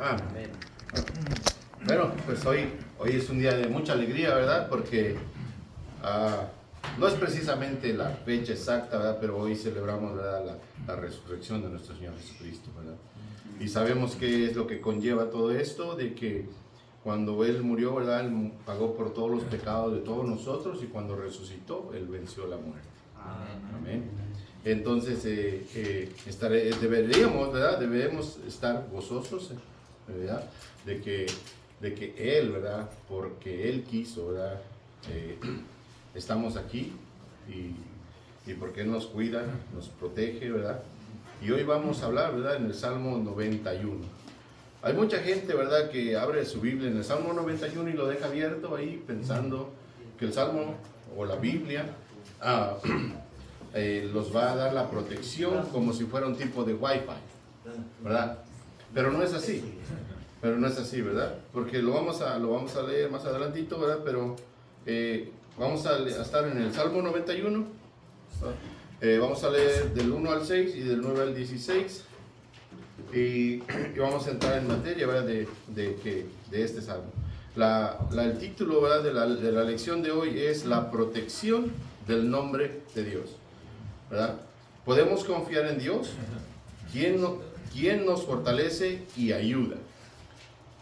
Amén. Bueno, pues hoy es un día de mucha alegría, ¿verdad? Porque no es precisamente la fecha exacta, ¿verdad? Pero hoy celebramos, ¿verdad? La resurrección de nuestro Señor Jesucristo, ¿verdad? Y sabemos qué es lo que conlleva todo esto, de que cuando Él murió, ¿verdad? Él pagó por todos los pecados de todos nosotros, y cuando resucitó, Él venció la muerte. Amén. Entonces, deberíamos, ¿verdad? Debemos estar gozosos, ¿verdad? De que Él, ¿verdad? Porque Él quiso, ¿verdad? Estamos aquí, y porque Él nos cuida, nos protege, ¿verdad? Y hoy vamos a hablar, ¿verdad? En el Salmo 91. Hay mucha gente, ¿verdad? Que abre su Biblia en el Salmo 91 y lo deja abierto ahí pensando que el Salmo o la Biblia los va a dar la protección como si fuera un tipo de Wi-Fi, ¿verdad? Pero no es así. ¿Verdad? Porque lo vamos a leer más adelantito, ¿verdad? Pero vamos a estar en el Salmo 91. Vamos a leer del 1 al 6 y del 9 al 16. Y vamos a entrar en materia, ¿verdad? De este salmo. El título, ¿verdad? de la lección de hoy es la protección del nombre de Dios, ¿verdad? Podemos confiar en Dios, quien nos fortalece y ayuda.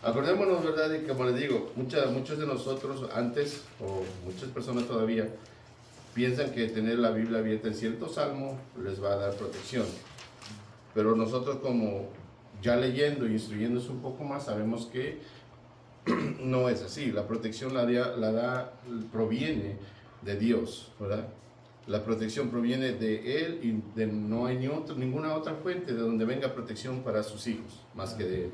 Acordémonos, ¿verdad? De que, como les digo, muchos de nosotros antes, o muchas personas todavía, piensan que tener la Biblia abierta en cierto salmo les va a dar protección. Pero nosotros, como ya leyendo y instruyéndose un poco más, sabemos que no es así. La protección proviene de Dios, ¿verdad? La protección proviene de Él, y no hay ninguna otra fuente de donde venga protección para sus hijos, más que de Él.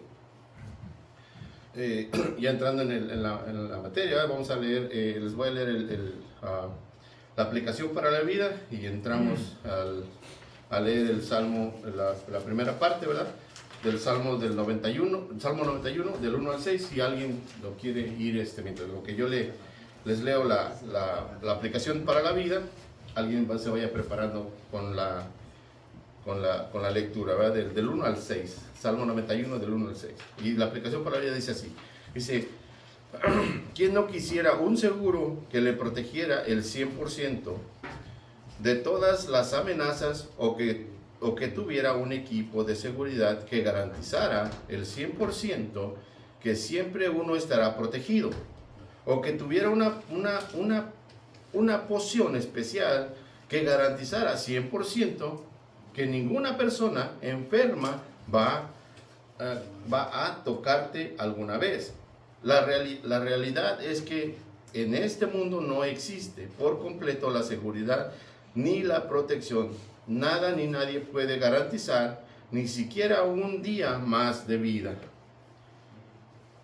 Ya entrando en la materia, vamos a leer, les voy a leer la aplicación para la vida, y entramos a leer el Salmo, la primera parte, ¿verdad? Del Salmo del 91, Salmo 91, del 1 al 6, si alguien lo quiere ir, mientras lo que yo les leo la aplicación para la vida, alguien se vaya preparando con la lectura, ¿verdad? Del 1 al 6, Salmo 91, del 1 al 6. Y la aplicación para la vida dice así, dice: ¿quién no quisiera un seguro que le protegiera el 100% de todas las amenazas, o que tuviera un equipo de seguridad que garantizara el 100% que siempre uno estará protegido, o que tuviera una poción especial que garantizara 100% que ninguna persona enferma va a tocarte alguna vez? La realidad es que en este mundo no existe por completo la seguridad ni la protección. Nada ni nadie puede garantizar ni siquiera un día más de vida.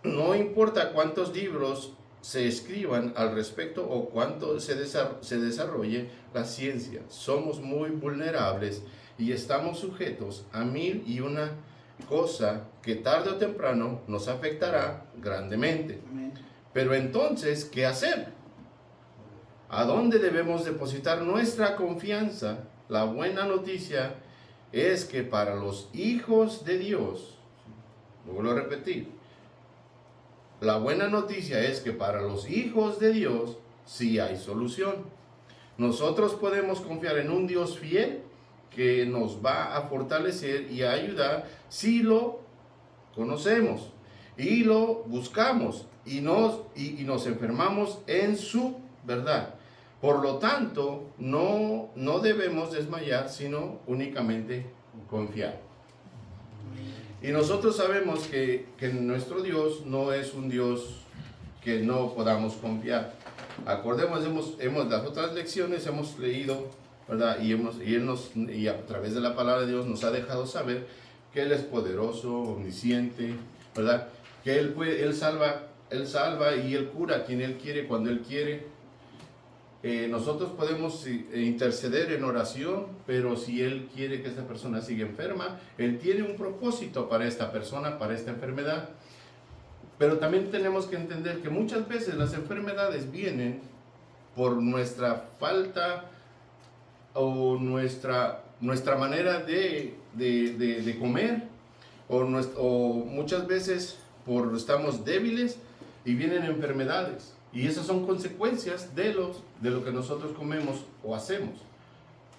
No importa cuántos libros se escriban al respecto o cuánto se desarrolle la ciencia, somos muy vulnerables y estamos sujetos a mil y una cosa que tarde o temprano nos afectará grandemente. Pero entonces, ¿qué hacer? ¿A dónde debemos depositar nuestra confianza? La buena noticia es que para los hijos de Dios, lo vuelvo a repetir, la buena noticia es que para los hijos de Dios sí hay solución. Nosotros podemos confiar en un Dios fiel que nos va a fortalecer y a ayudar si lo conocemos y lo buscamos y nos enfermamos en su verdad. Por lo tanto, no debemos desmayar, sino únicamente confiar. Y nosotros sabemos que nuestro Dios no es un Dios que no podamos confiar. Acordemos, las otras lecciones hemos leído, ¿verdad? Y a través de la palabra de Dios nos ha dejado saber que Él es poderoso, omnisciente, ¿verdad? Que Él salva y Él cura a quien Él quiere, cuando Él quiere. Nosotros podemos interceder en oración, pero si Él quiere que esta persona siga enferma, Él tiene un propósito para esta persona, para esta enfermedad. Pero también tenemos que entender que muchas veces las enfermedades vienen por nuestra falta o nuestra manera de comer, o muchas veces estamos débiles y vienen enfermedades. Y esas son consecuencias de lo que nosotros comemos o hacemos,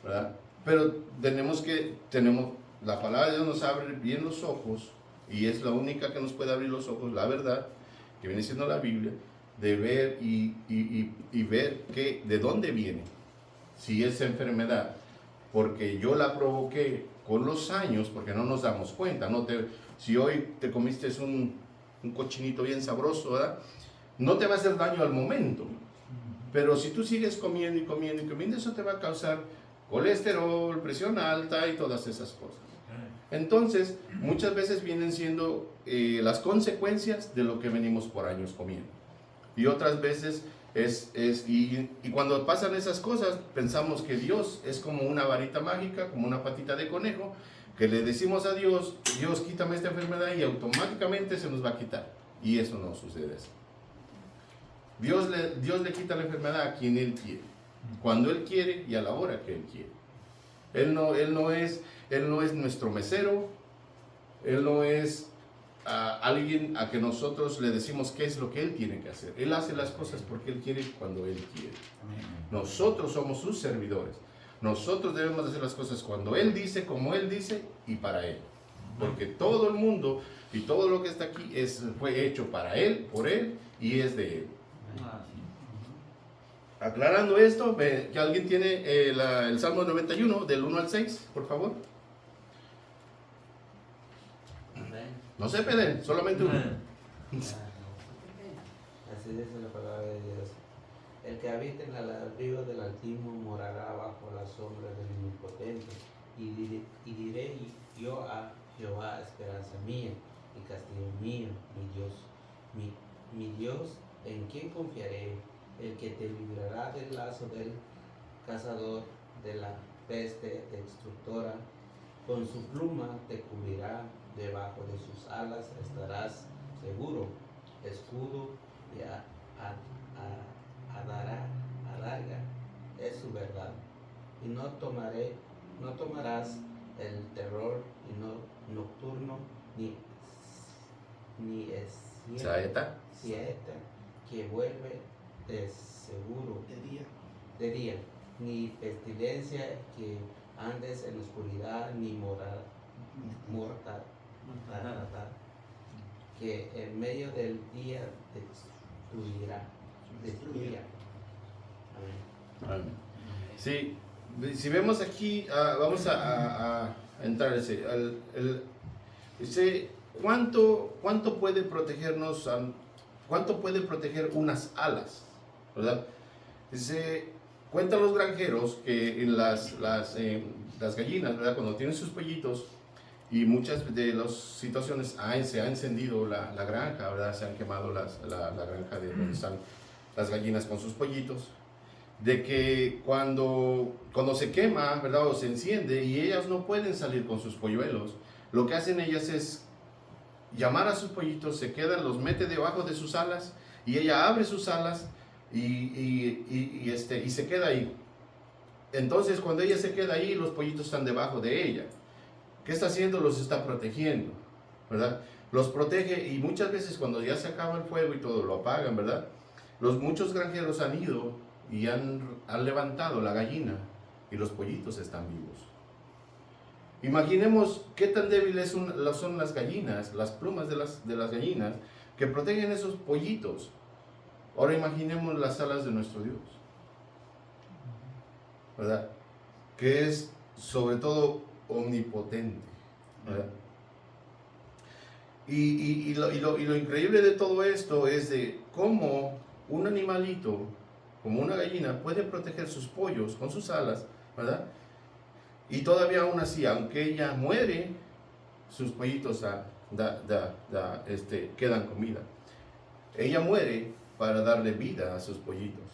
¿verdad? Pero la palabra de Dios nos abre bien los ojos, y es la única que nos puede abrir los ojos, la verdad, que viene siendo la Biblia, de ver y ver de dónde viene. Si es enfermedad, porque yo la provoqué con los años, porque no nos damos cuenta, si hoy te comiste un cochinito bien sabroso, ¿verdad? No te va a hacer daño al momento, pero si tú sigues comiendo y comiendo y comiendo, eso te va a causar colesterol, presión alta y todas esas cosas. Entonces, muchas veces vienen siendo las consecuencias de lo que venimos por años comiendo. Y otras veces y cuando pasan esas cosas, pensamos que Dios es como una varita mágica, como una patita de conejo, que le decimos a Dios, Dios, quítame esta enfermedad, y automáticamente se nos va a quitar. Y eso no sucede así. Dios le quita la enfermedad a quien Él quiere, cuando Él quiere y a la hora que Él quiere. Él no es nuestro mesero, Él no es alguien a que nosotros le decimos qué es lo que Él tiene que hacer. Él hace las cosas porque Él quiere, cuando Él quiere. Nosotros somos sus servidores. Nosotros debemos hacer las cosas cuando Él dice, como Él dice y para Él. Porque todo el mundo y todo lo que está aquí fue hecho para Él, por Él y es de Él. Aclarando esto, que alguien tiene el Salmo 91, del 1 al 6, por favor. No se peleen, solamente uno. Así dice la palabra de Dios. El que habita en el abrigo del Altísimo morará bajo la sombra del Omnipotente. Y diré yo a Jehová, esperanza mía y castillo mío, mi Dios. Mi Dios, ¿en quién confiaré? El que te librará del lazo del cazador, de la peste destructora. Con su pluma te cubrirá, debajo de sus alas estarás seguro. Escudo y adarga es su verdad. Y no tomarás el terror y nocturno, ni saeta que vuelve de seguro de día, ni pestilencia que andes en oscuridad, ni mortandad que en medio del día destruirá. Amén. Sí, si vemos aquí, vamos a entrar ¿cuánto puede protegernos, cuánto puede proteger unas alas, ¿verdad? Cuentan los granjeros que en las gallinas, ¿verdad? Cuando tienen sus pollitos, y muchas de las situaciones se ha encendido la granja, ¿verdad? Se han quemado la granja de donde están las gallinas con sus pollitos, de que cuando se quema, ¿verdad? O se enciende y ellas no pueden salir con sus polluelos, lo que hacen ellas es llamar a sus pollitos, se quedan, los mete debajo de sus alas, y ella abre sus alas y se queda ahí. Entonces, cuando ella se queda ahí, los pollitos están debajo de ella. ¿Qué está haciendo? Los está protegiendo, ¿verdad? Los protege, y muchas veces cuando ya se acaba el fuego y todo, lo apagan, ¿verdad? Muchos granjeros han ido y han levantado la gallina y los pollitos están vivos. Imaginemos qué tan débiles son las gallinas, las plumas de las gallinas que protegen esos pollitos. Ahora imaginemos las alas de nuestro Dios, ¿verdad? Que es sobre todo omnipotente, ¿verdad? Y lo increíble de todo esto es de cómo un animalito, como una gallina, puede proteger sus pollos con sus alas, ¿verdad? Y todavía aún así, aunque ella muere, sus pollitos quedan comida. Ella muere para darle vida a sus pollitos.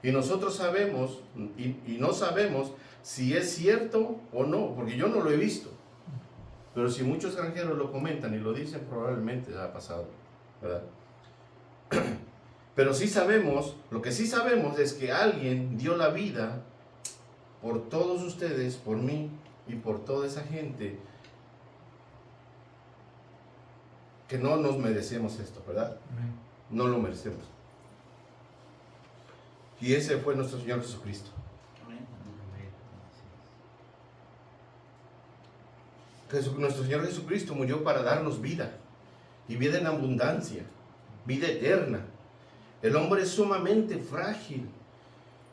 Y nosotros sabemos, y no sabemos si es cierto o no, porque yo no lo he visto. Pero si muchos granjeros lo comentan y lo dicen, probablemente ha pasado, ¿verdad? Pero sí sabemos, lo que sí sabemos es que alguien dio la vida por todos ustedes, por mí y por toda esa gente, que no nos merecemos esto, ¿verdad? No lo merecemos. Y ese fue nuestro Señor Jesucristo. Nuestro Señor Jesucristo murió para darnos vida, y vida en abundancia, vida eterna. El hombre es sumamente frágil.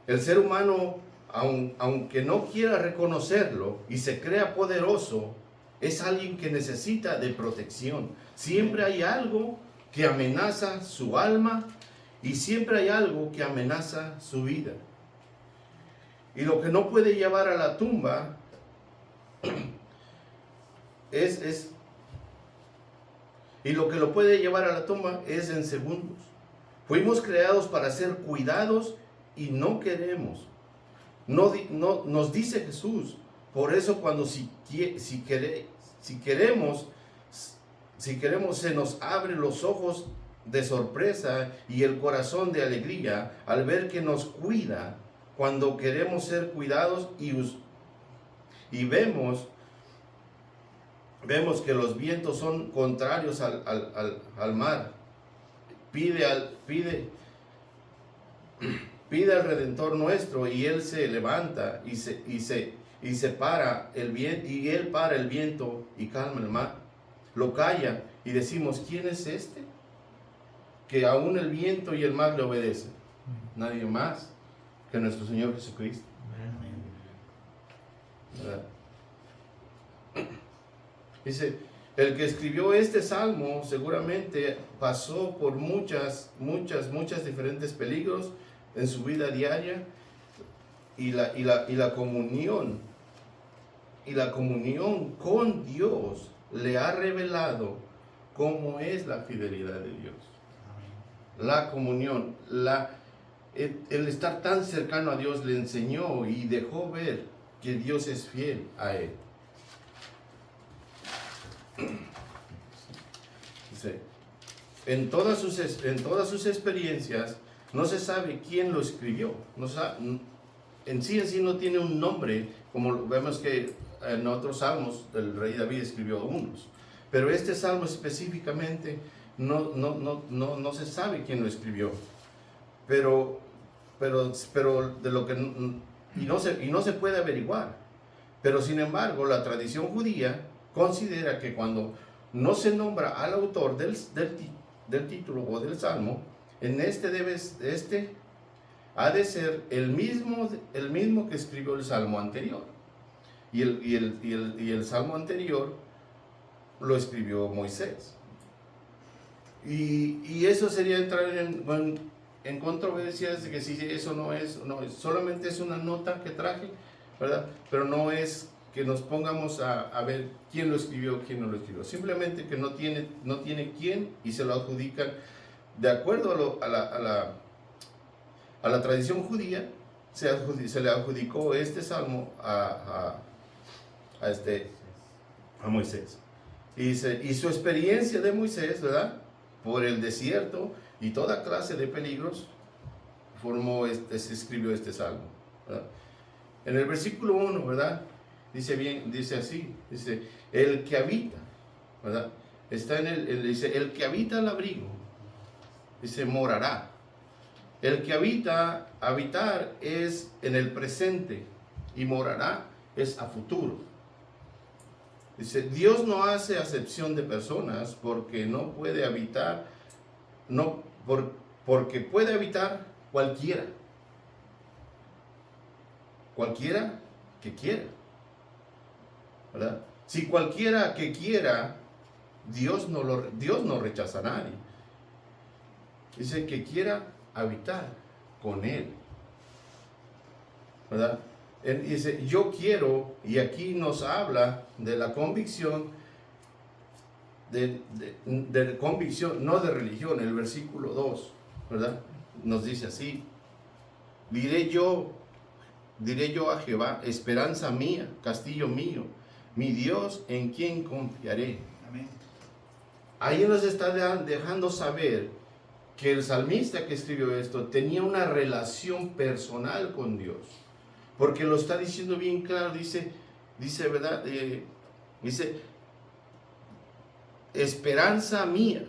El ser humano, aunque no quiera reconocerlo y se crea poderoso, es alguien que necesita de protección. Siempre hay algo que amenaza su alma y siempre hay algo que amenaza su vida. Y lo que no puede llevar a la tumba y lo que lo puede llevar a la tumba es en segundos. Fuimos creados para ser cuidados y no queremos. Nos dice Jesús. Por eso cuando si queremos se nos abren los ojos de sorpresa y el corazón de alegría al ver que nos cuida cuando queremos ser cuidados y vemos que los vientos son contrarios al mar. Pide al Redentor nuestro y Él se levanta y para el viento, y Él para el viento y calma el mar. Lo calla y decimos, ¿quién es este? Que aún el viento y el mar le obedecen. Nadie más que nuestro Señor Jesucristo. ¿Verdad? Dice, el que escribió este salmo seguramente pasó por muchas diferentes peligros en su vida diaria y la comunión con Dios le ha revelado cómo es la fidelidad de Dios. La comunión, el estar tan cercano a Dios le enseñó y dejó ver que Dios es fiel a él. Dice, en todas sus experiencias no se sabe quién lo escribió. En sí no tiene un nombre, como vemos que en otros salmos el rey David escribió unos. Pero este salmo específicamente no se sabe quién lo escribió. Pero de lo que no se puede averiguar. Pero sin embargo, la tradición judía considera que cuando no se nombra al autor del título o del salmo, en este ha de ser el mismo que escribió el salmo anterior. Y el salmo anterior lo escribió Moisés. Y eso sería entrar en controversias de que si eso no es, solamente es una nota que traje, ¿verdad? Pero no es que nos pongamos a ver quién lo escribió, quién no lo escribió. Simplemente que no tiene quién y se lo adjudican de acuerdo a la tradición judía. Se le adjudicó este salmo a Moisés. Y su experiencia de Moisés, ¿verdad? Por el desierto y toda clase de peligros, se escribió este salmo, ¿verdad? En el versículo 1, ¿verdad? Dice así, dice, el que habita, ¿verdad? Dice, el que habita al abrigo, dice, morará. El que habitar es en el presente y morará es a futuro. Dice, Dios no hace acepción de personas porque no puede habitar, porque puede habitar cualquiera que quiera, ¿verdad? Si cualquiera que quiera, Dios no rechaza a nadie. Dice que quiera habitar con Él, ¿verdad? Él dice, yo quiero, y aquí nos habla de la convicción, de convicción, no de religión. El versículo 2, ¿verdad? Nos dice así, diré yo a Jehová, esperanza mía, castillo mío, mi Dios en quien confiaré. Amén. Ahí nos está dejando saber que el salmista que escribió esto tenía una relación personal con Dios, porque lo está diciendo bien claro. Dice, ¿verdad? Dice, esperanza mía,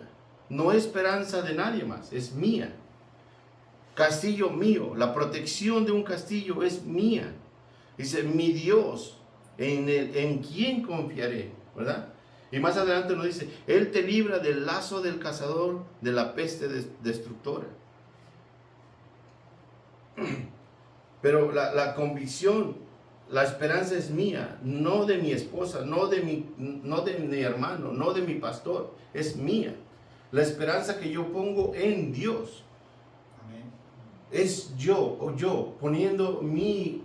no esperanza de nadie más, es mía. Castillo mío, la protección de un castillo es mía. Dice, mi Dios, en quién confiaré, ¿verdad? Y más adelante nos dice, Él te libra del lazo del cazador, de la peste destructora. Pero la convicción, la esperanza es mía, no de mi esposa, no de mi hermano, no de mi pastor, es mía. La esperanza que yo pongo en Dios. Amén. Es yo poniendo mi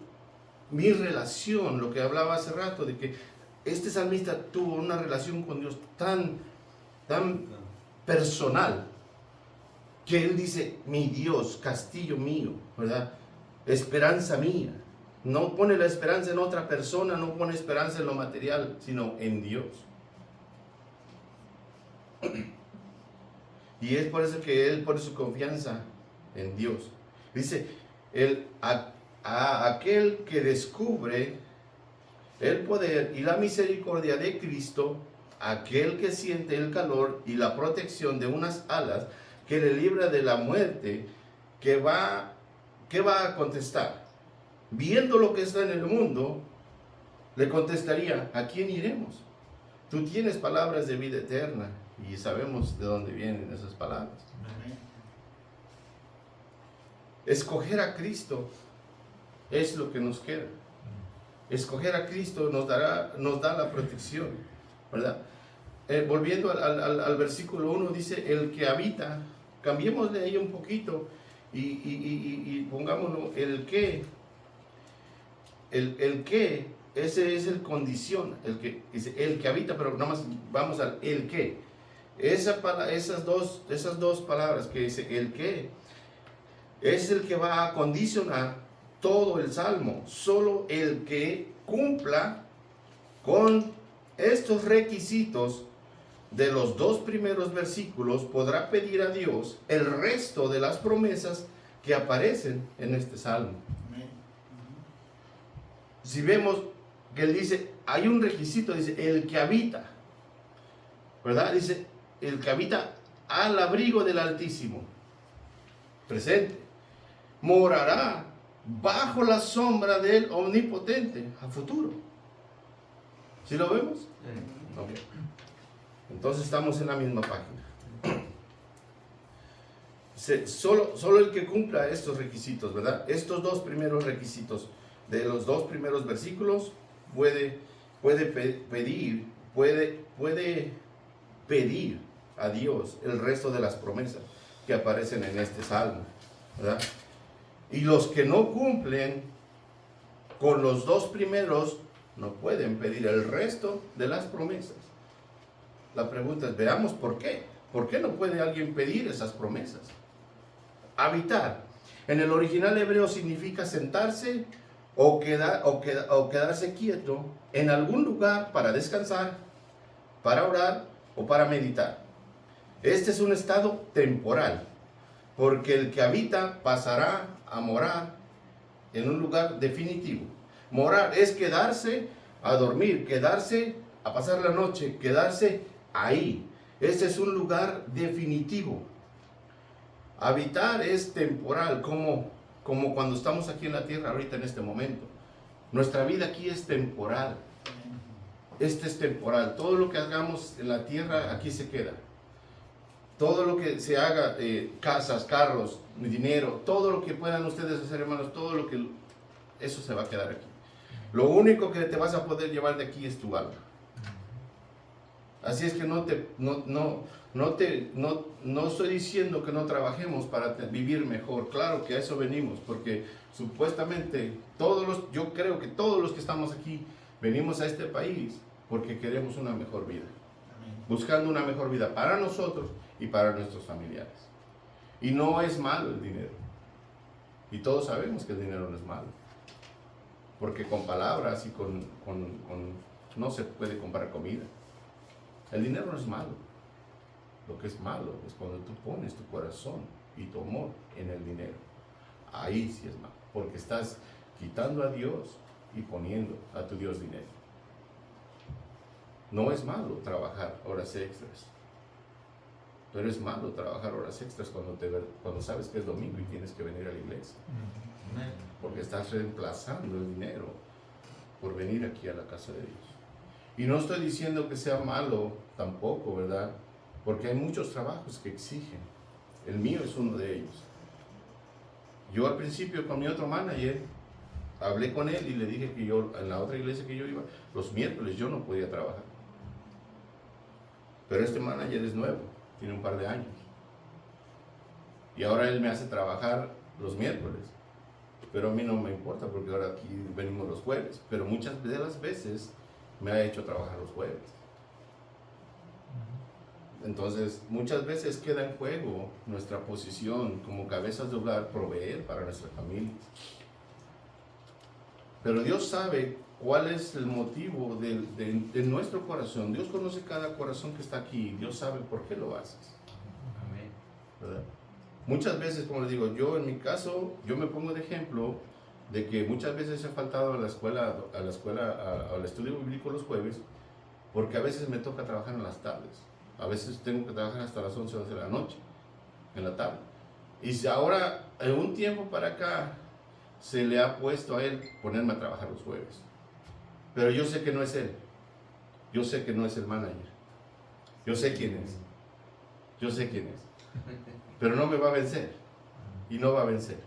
relación, lo que hablaba hace rato, de que este salmista tuvo una relación con Dios tan personal, que él dice, mi Dios, castillo mío, ¿verdad? Esperanza mía. No pone la esperanza en otra persona, no pone esperanza en lo material, sino en Dios. Y es por eso que él pone su confianza en Dios. Dice, a aquel que descubre el poder y la misericordia de Cristo, aquel que siente el calor y la protección de unas alas que le libra de la muerte, ¿qué va a contestar? Viendo lo que está en el mundo, le contestaría, ¿a quién iremos? Tú tienes palabras de vida eterna y sabemos de dónde vienen esas palabras. Amén. Escoger a Cristo es lo que nos queda. Escoger a Cristo nos da la protección, ¿verdad? Volviendo al versículo 1, dice, el que habita, cambiémosle ahí un poquito y pongámoslo, el que, ese es el condición, dice, el que habita, pero nada más vamos al el que. Esas dos palabras que dice el que, es el que va a condicionar todo el salmo. Solo el que cumpla con estos requisitos de los dos primeros versículos podrá pedir a Dios el resto de las promesas que aparecen en este salmo. Amén. Si vemos que él dice, hay un requisito, dice, el que habita, ¿verdad? Dice, el que habita al abrigo del Altísimo, presente, morará bajo la sombra del Omnipotente, a futuro. ¿Sí lo vemos? Ok. Entonces estamos en la misma página. Solo el que cumpla estos requisitos, ¿verdad? Estos dos primeros requisitos de los dos primeros versículos puede pedir a Dios el resto de las promesas que aparecen en este salmo, ¿verdad? Y los que no cumplen con los dos primeros no pueden pedir el resto de las promesas. La pregunta es, veamos por qué. ¿Por qué no puede alguien pedir esas promesas? Habitar. En el original hebreo significa sentarse o quedarse quieto en algún lugar para descansar, para orar o para meditar. Este es un estado temporal, porque el que habita pasará a morar en un lugar definitivo. Morar es quedarse a dormir, quedarse a pasar la noche, quedarse ahí. Este es un lugar definitivo. Habitar es temporal, como cuando estamos aquí en la tierra ahorita en este momento. Nuestra vida aquí es temporal. Este es temporal. Todo lo que hagamos en la tierra aquí se queda. Todo lo que se haga, casas, carros, dinero, todo lo que puedan ustedes hacer, hermanos, eso se va a quedar aquí. Lo único que te vas a poder llevar de aquí es tu alma. Así es que no estoy diciendo que no trabajemos para vivir mejor. Claro que a eso venimos, porque supuestamente yo creo que todos los que estamos aquí venimos a este país porque queremos una mejor vida. Amén. Buscando una mejor vida para nosotros y para nuestros familiares. Y no es malo el dinero. Y todos sabemos que el dinero no es malo. Porque con palabras y no se puede comprar comida. El dinero no es malo. Lo que es malo es cuando tú pones tu corazón y tu amor en el dinero. Ahí sí es malo. Porque estás quitando a Dios y poniendo a tu Dios dinero. No es malo trabajar horas extras, pero es malo trabajar horas extras cuando sabes que es domingo y tienes que venir a la iglesia, porque estás reemplazando el dinero por venir aquí a la casa de Dios. Y no estoy diciendo que sea malo tampoco, ¿verdad? Porque hay muchos trabajos que exigen. El mío es uno de ellos. Yo al principio con mi otro manager hablé con él y le dije que yo, en la otra iglesia que yo iba, los miércoles yo no podía trabajar. Pero este manager es nuevo, tiene un par de años. Y ahora él me hace trabajar los miércoles. Pero a mí no me importa porque ahora aquí venimos los jueves. Pero muchas de las veces me ha hecho trabajar los jueves. Entonces, muchas veces queda en juego nuestra posición como cabezas de hogar, proveer para nuestra familia. Pero Dios sabe cuál es el motivo de nuestro corazón. Dios conoce cada corazón que está aquí. Dios sabe por qué lo haces. Amén. ¿Verdad? Muchas veces, como les digo, yo en mi caso, yo me pongo de ejemplo de que muchas veces he faltado a la escuela, al estudio bíblico los jueves, porque a veces me toca trabajar en las tardes. A veces tengo que trabajar hasta las 11 de la noche, en la tarde. Y si ahora, en un tiempo para acá, se le ha puesto a él ponerme a trabajar los jueves. Pero yo sé que no es él. Yo sé que no es el manager. Yo sé quién es. Yo sé quién es. Pero no me va a vencer. Y no va a vencer.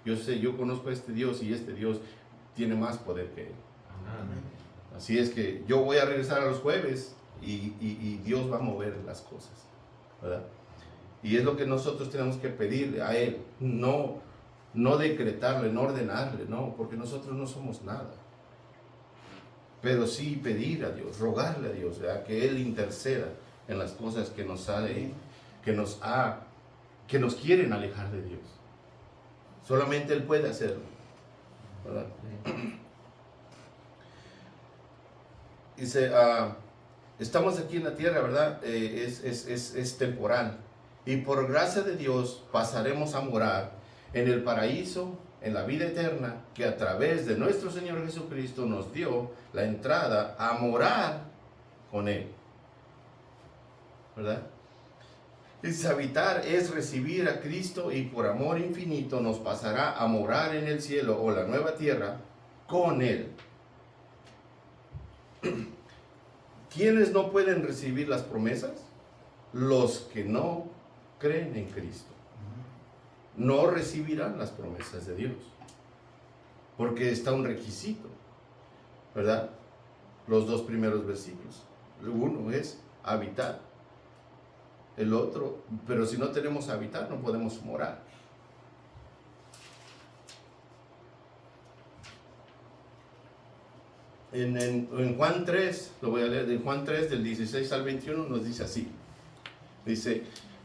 Yo sé, yo conozco a este Dios y este Dios tiene más poder que él. Amén. Así es que yo voy a regresar a los jueves y Dios va a mover las cosas, ¿verdad? Y es lo que nosotros tenemos que pedirle a Él, no decretarle, no ordenarle, no, porque nosotros no somos nada. Pero sí pedir a Dios, rogarle a Dios, ¿verdad? Que Él interceda en las cosas que nos quieren alejar de Dios. Solamente Él puede hacerlo, ¿verdad? Dice, estamos aquí en la tierra, ¿verdad? Es temporal. Y por gracia de Dios pasaremos a morar en el paraíso, en la vida eterna, que a través de nuestro Señor Jesucristo nos dio la entrada a morar con Él, ¿verdad? Dice, habitar es recibir a Cristo y por amor infinito nos pasará a morar en el cielo o la nueva tierra con Él. ¿Quiénes no pueden recibir las promesas? Los que no creen en Cristo. No recibirán las promesas de Dios. Porque está un requisito, ¿verdad? Los dos primeros versículos. Uno es habitar. El otro, pero si no tenemos habitar, no podemos morar. En Juan 3, lo voy a leer, de Juan 3, del 16 al 21, nos dice así. Dice,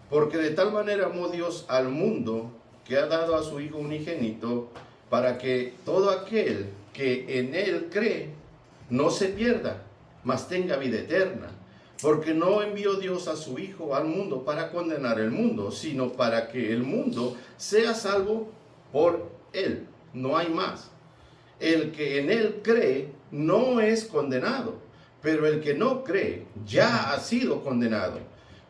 porque de tal manera amó Dios al mundo, que ha dado a su Hijo unigénito, para que todo aquel que en Él cree, no se pierda, mas tenga vida eterna. Porque no envió Dios a su Hijo al mundo para condenar el mundo, sino para que el mundo sea salvo por Él. No hay más. El que en Él cree no es condenado, pero el que no cree ya ha sido condenado,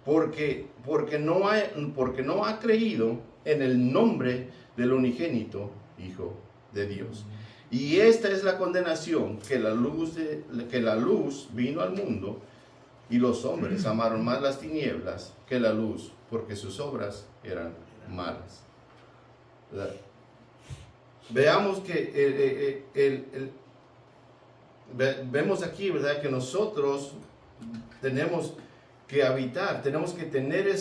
porque no ha creído en el nombre del unigénito Hijo de Dios. Y esta es la condenación, que la luz vino al mundo, y los hombres amaron más las tinieblas que la luz, porque sus obras eran malas. ¿Verdad? Veamos que vemos aquí, ¿verdad? Que nosotros tenemos que habitar, tenemos que tener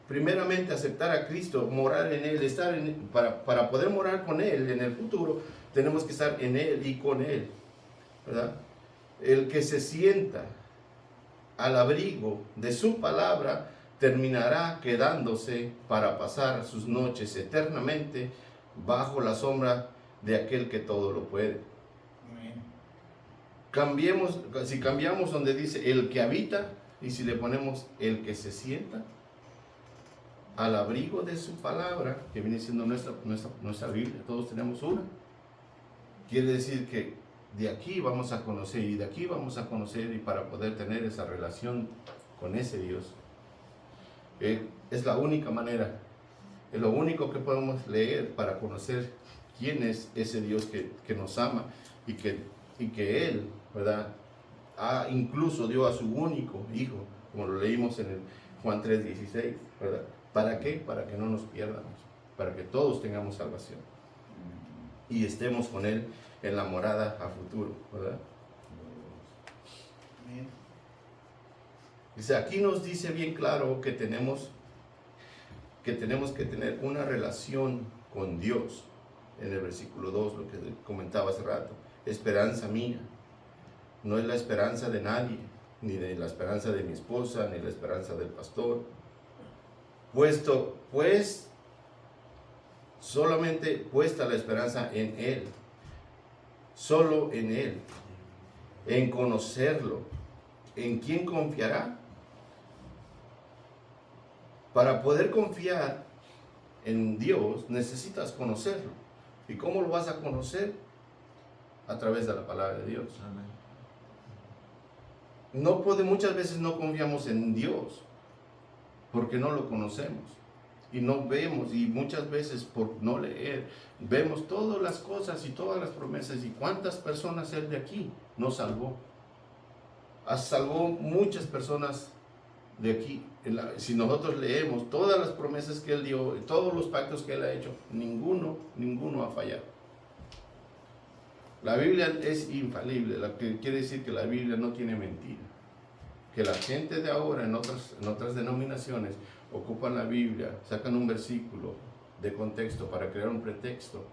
primeramente aceptar a Cristo, morar en Él, estar en Él, para poder morar con Él en el futuro, tenemos que estar en Él y con Él, ¿verdad? El que se sienta al abrigo de su palabra terminará quedándose para pasar sus noches eternamente bajo la sombra de aquel que todo lo puede. Si cambiamos donde dice el que habita, y si le ponemos el que se sienta al abrigo de su palabra, que viene siendo nuestra Biblia, todos tenemos una, quiere decir que de aquí vamos a conocer y de aquí vamos a conocer, y para poder tener esa relación con ese Dios. Es la única manera, es lo único que podemos leer para conocer quién es ese Dios que nos ama y que Él, ¿verdad? Incluso dio a su único Hijo, como lo leímos en el Juan 3:16, ¿verdad? ¿Para qué? Para que no nos pierdamos, para que todos tengamos salvación y estemos con Él en la morada a futuro, ¿verdad? Dice, aquí nos dice bien claro que tenemos que tener una relación con Dios. En el versículo 2, lo que comentaba hace rato, esperanza mía. No es la esperanza de nadie, ni de la esperanza de mi esposa, ni la esperanza del pastor. Pues solamente puesta la esperanza en Él, solo en Él, en conocerlo. ¿En quién confiará? Para poder confiar en Dios necesitas conocerlo. ¿Y cómo lo vas a conocer? A través de la palabra de Dios. Muchas veces no confiamos en Dios porque no lo conocemos y no vemos, y muchas veces por no leer vemos todas las cosas y todas las promesas y cuántas personas Él de aquí nos salvó. Salvó muchas personas de aquí. Si nosotros leemos todas las promesas que Él dio, todos los pactos que Él ha hecho, ninguno ha fallado. La Biblia es infalible, lo que quiere decir que la Biblia no tiene mentira. Que la gente de ahora en otras denominaciones ocupan la Biblia, sacan un versículo de contexto para crear un pretexto,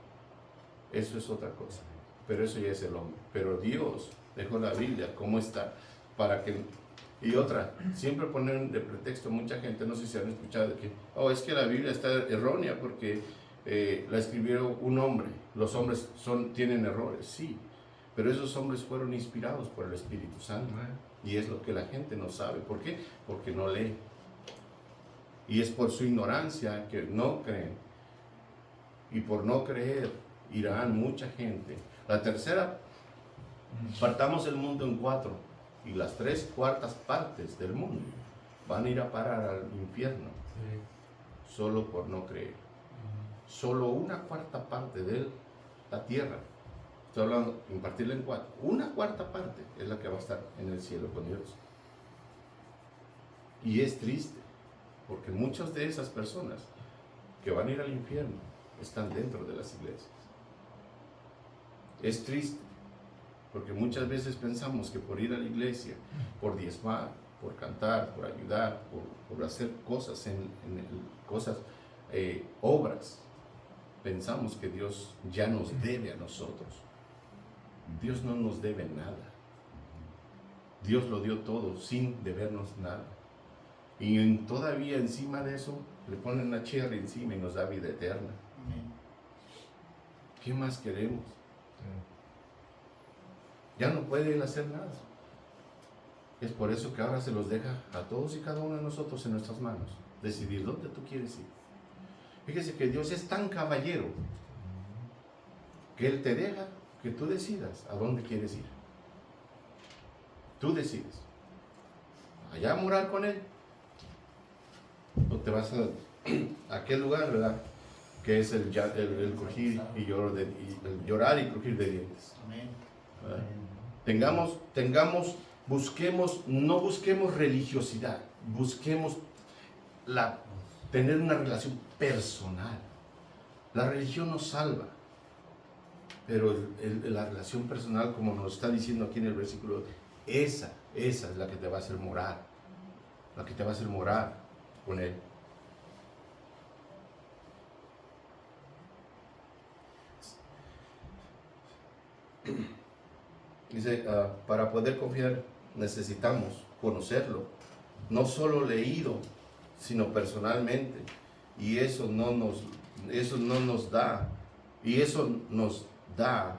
eso es otra cosa. Pero eso ya es el hombre. Pero Dios dejó la Biblia como está para que... Y otra, siempre ponen de pretexto mucha gente, no sé si han escuchado, que es que la Biblia está errónea porque la escribió un hombre. Los hombres tienen errores, sí, pero esos hombres fueron inspirados por el Espíritu Santo. Y es lo que la gente no sabe. ¿Por qué? Porque no lee. Y es por su ignorancia que no creen. Y por no creer irán mucha gente. La tercera, partamos el mundo en 4. Y las 3/4 partes del mundo van a ir a parar al infierno. Solo por no creer. Solo 1/4 parte de la tierra, estoy hablando en partirla en 4, 1/4 parte es la que va a estar en el cielo con Dios. Y es triste, porque muchas de esas personas que van a ir al infierno están dentro de las iglesias. Es triste, porque muchas veces pensamos que por ir a la iglesia, por diezmar, por cantar, por ayudar, por hacer cosas, obras, pensamos que Dios ya nos debe a nosotros. Dios no nos debe nada. Dios lo dio todo sin debernos nada. Y todavía encima de eso le ponen una cherry encima y nos da vida eterna. ¿Qué más queremos? Ya no puede Él hacer nada. Es por eso que ahora se los deja a todos y cada uno de nosotros en nuestras manos, decidir dónde tú quieres ir. Fíjese que Dios es tan caballero que Él te deja que tú decidas a dónde quieres ir. Tú decides. Allá a morar con Él, o te vas a aquel lugar, ¿verdad? Que es el crujir y el llorar y crujir de dientes. No busquemos religiosidad, busquemos tener una relación personal. La religión nos salva, pero la relación personal, como nos está diciendo aquí en el versículo, esa es la que te va a hacer morar, la que te va a hacer morar con Él. Dice, para poder confiar necesitamos conocerlo, no solo leído, sino personalmente, y eso nos da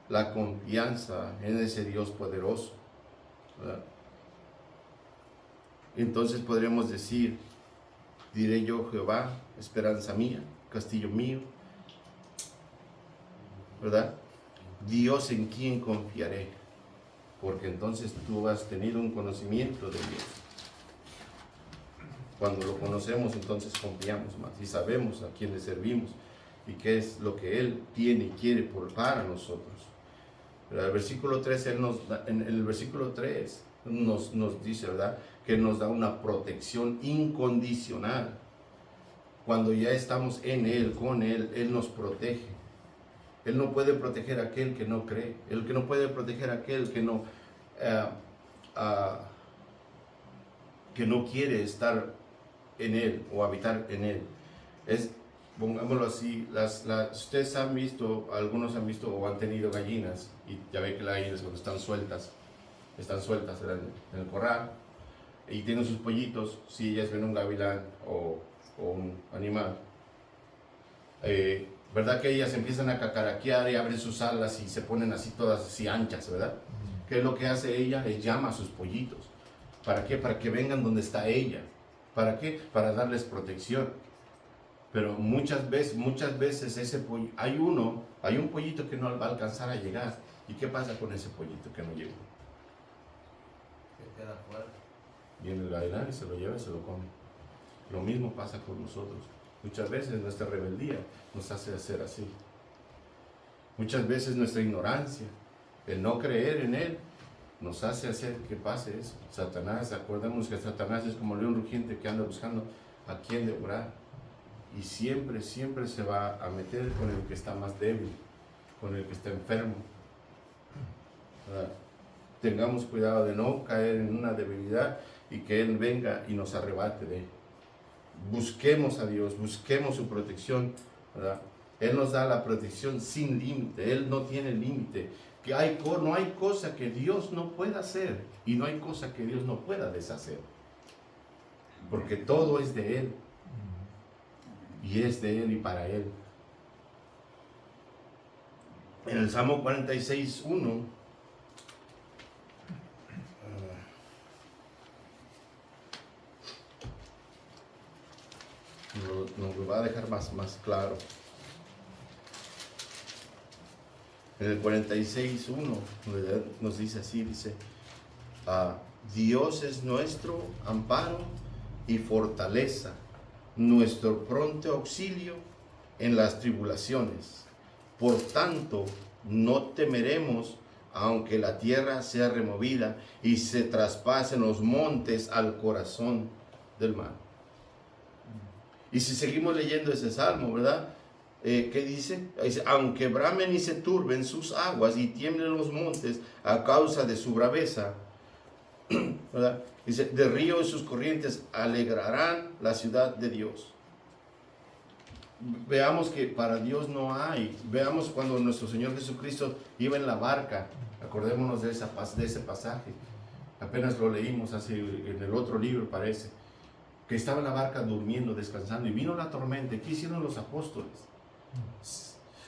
la confianza en ese Dios poderoso, ¿verdad? Entonces podríamos decir, diré yo: Jehová, esperanza mía, castillo mío, ¿verdad? Dios en quién confiaré, porque entonces tú has tenido un conocimiento de Dios. Cuando lo conocemos, entonces confiamos más y sabemos a quién le servimos y qué es lo que Él tiene y quiere para nosotros. Pero el versículo 3, en el versículo 3 nos dice, ¿verdad?, que nos da una protección incondicional. Cuando ya estamos en Él, con Él, Él nos protege. Él no puede proteger a aquel que no cree. Él que no puede proteger a aquel que no quiere estar en Él o habitar en Él. Pongámoslo así, ustedes han visto, algunos han visto o han tenido gallinas, y ya ven que las gallinas cuando están sueltas en el corral, y tienen sus pollitos. Si ellas ven un gavilán o un animal, ¿verdad que ellas empiezan a cacaraquear y abren sus alas y se ponen así todas así anchas, ¿verdad? ¿Qué es lo que hace ella? Les llama a sus pollitos. ¿Para qué? Para que vengan donde está ella. ¿Para qué? Para darles protección. Pero muchas veces ese pollo, hay un pollito que no va a alcanzar a llegar. ¿Y qué pasa con ese pollito que no llegó? Se queda fuera. Viene el gavilán y se lo lleva y se lo come. Lo mismo pasa con nosotros. Muchas veces nuestra rebeldía nos hace hacer así. Muchas veces nuestra ignorancia, el no creer en Él, nos hace hacer que pase eso. Satanás, acordémonos que Satanás es como león rugiente que anda buscando a quien devorar. Y siempre se va a meter con el que está más débil, con el que está enfermo. Tengamos cuidado de no caer en una debilidad y que Él venga y nos arrebate de Él. Busquemos a Dios, busquemos su protección, ¿verdad? Él nos da la protección sin límite. Él no tiene límite. No hay cosa que Dios no pueda hacer y no hay cosa que Dios no pueda deshacer, porque todo es de Él y es de Él y para Él. En el Salmo 46:1 nos lo va a dejar más claro. En el 46:1 nos dice así, dice, Dios es nuestro amparo y fortaleza, nuestro pronto auxilio en las tribulaciones. Por tanto, no temeremos, aunque la tierra sea removida y se traspasen los montes al corazón del mar. Y si seguimos leyendo ese salmo, ¿verdad? ¿Qué dice? Dice, aunque bramen y se turben sus aguas y tiemblen los montes a causa de su braveza, ¿verdad? Dice, de río y sus corrientes alegrarán la ciudad de Dios. Veamos que para Dios no hay. Veamos cuando nuestro Señor Jesucristo iba en la barca. Acordémonos de ese pasaje. Apenas lo leímos en el otro libro, parece. Que estaba en la barca durmiendo, descansando, y vino la tormenta. ¿Qué hicieron los apóstoles?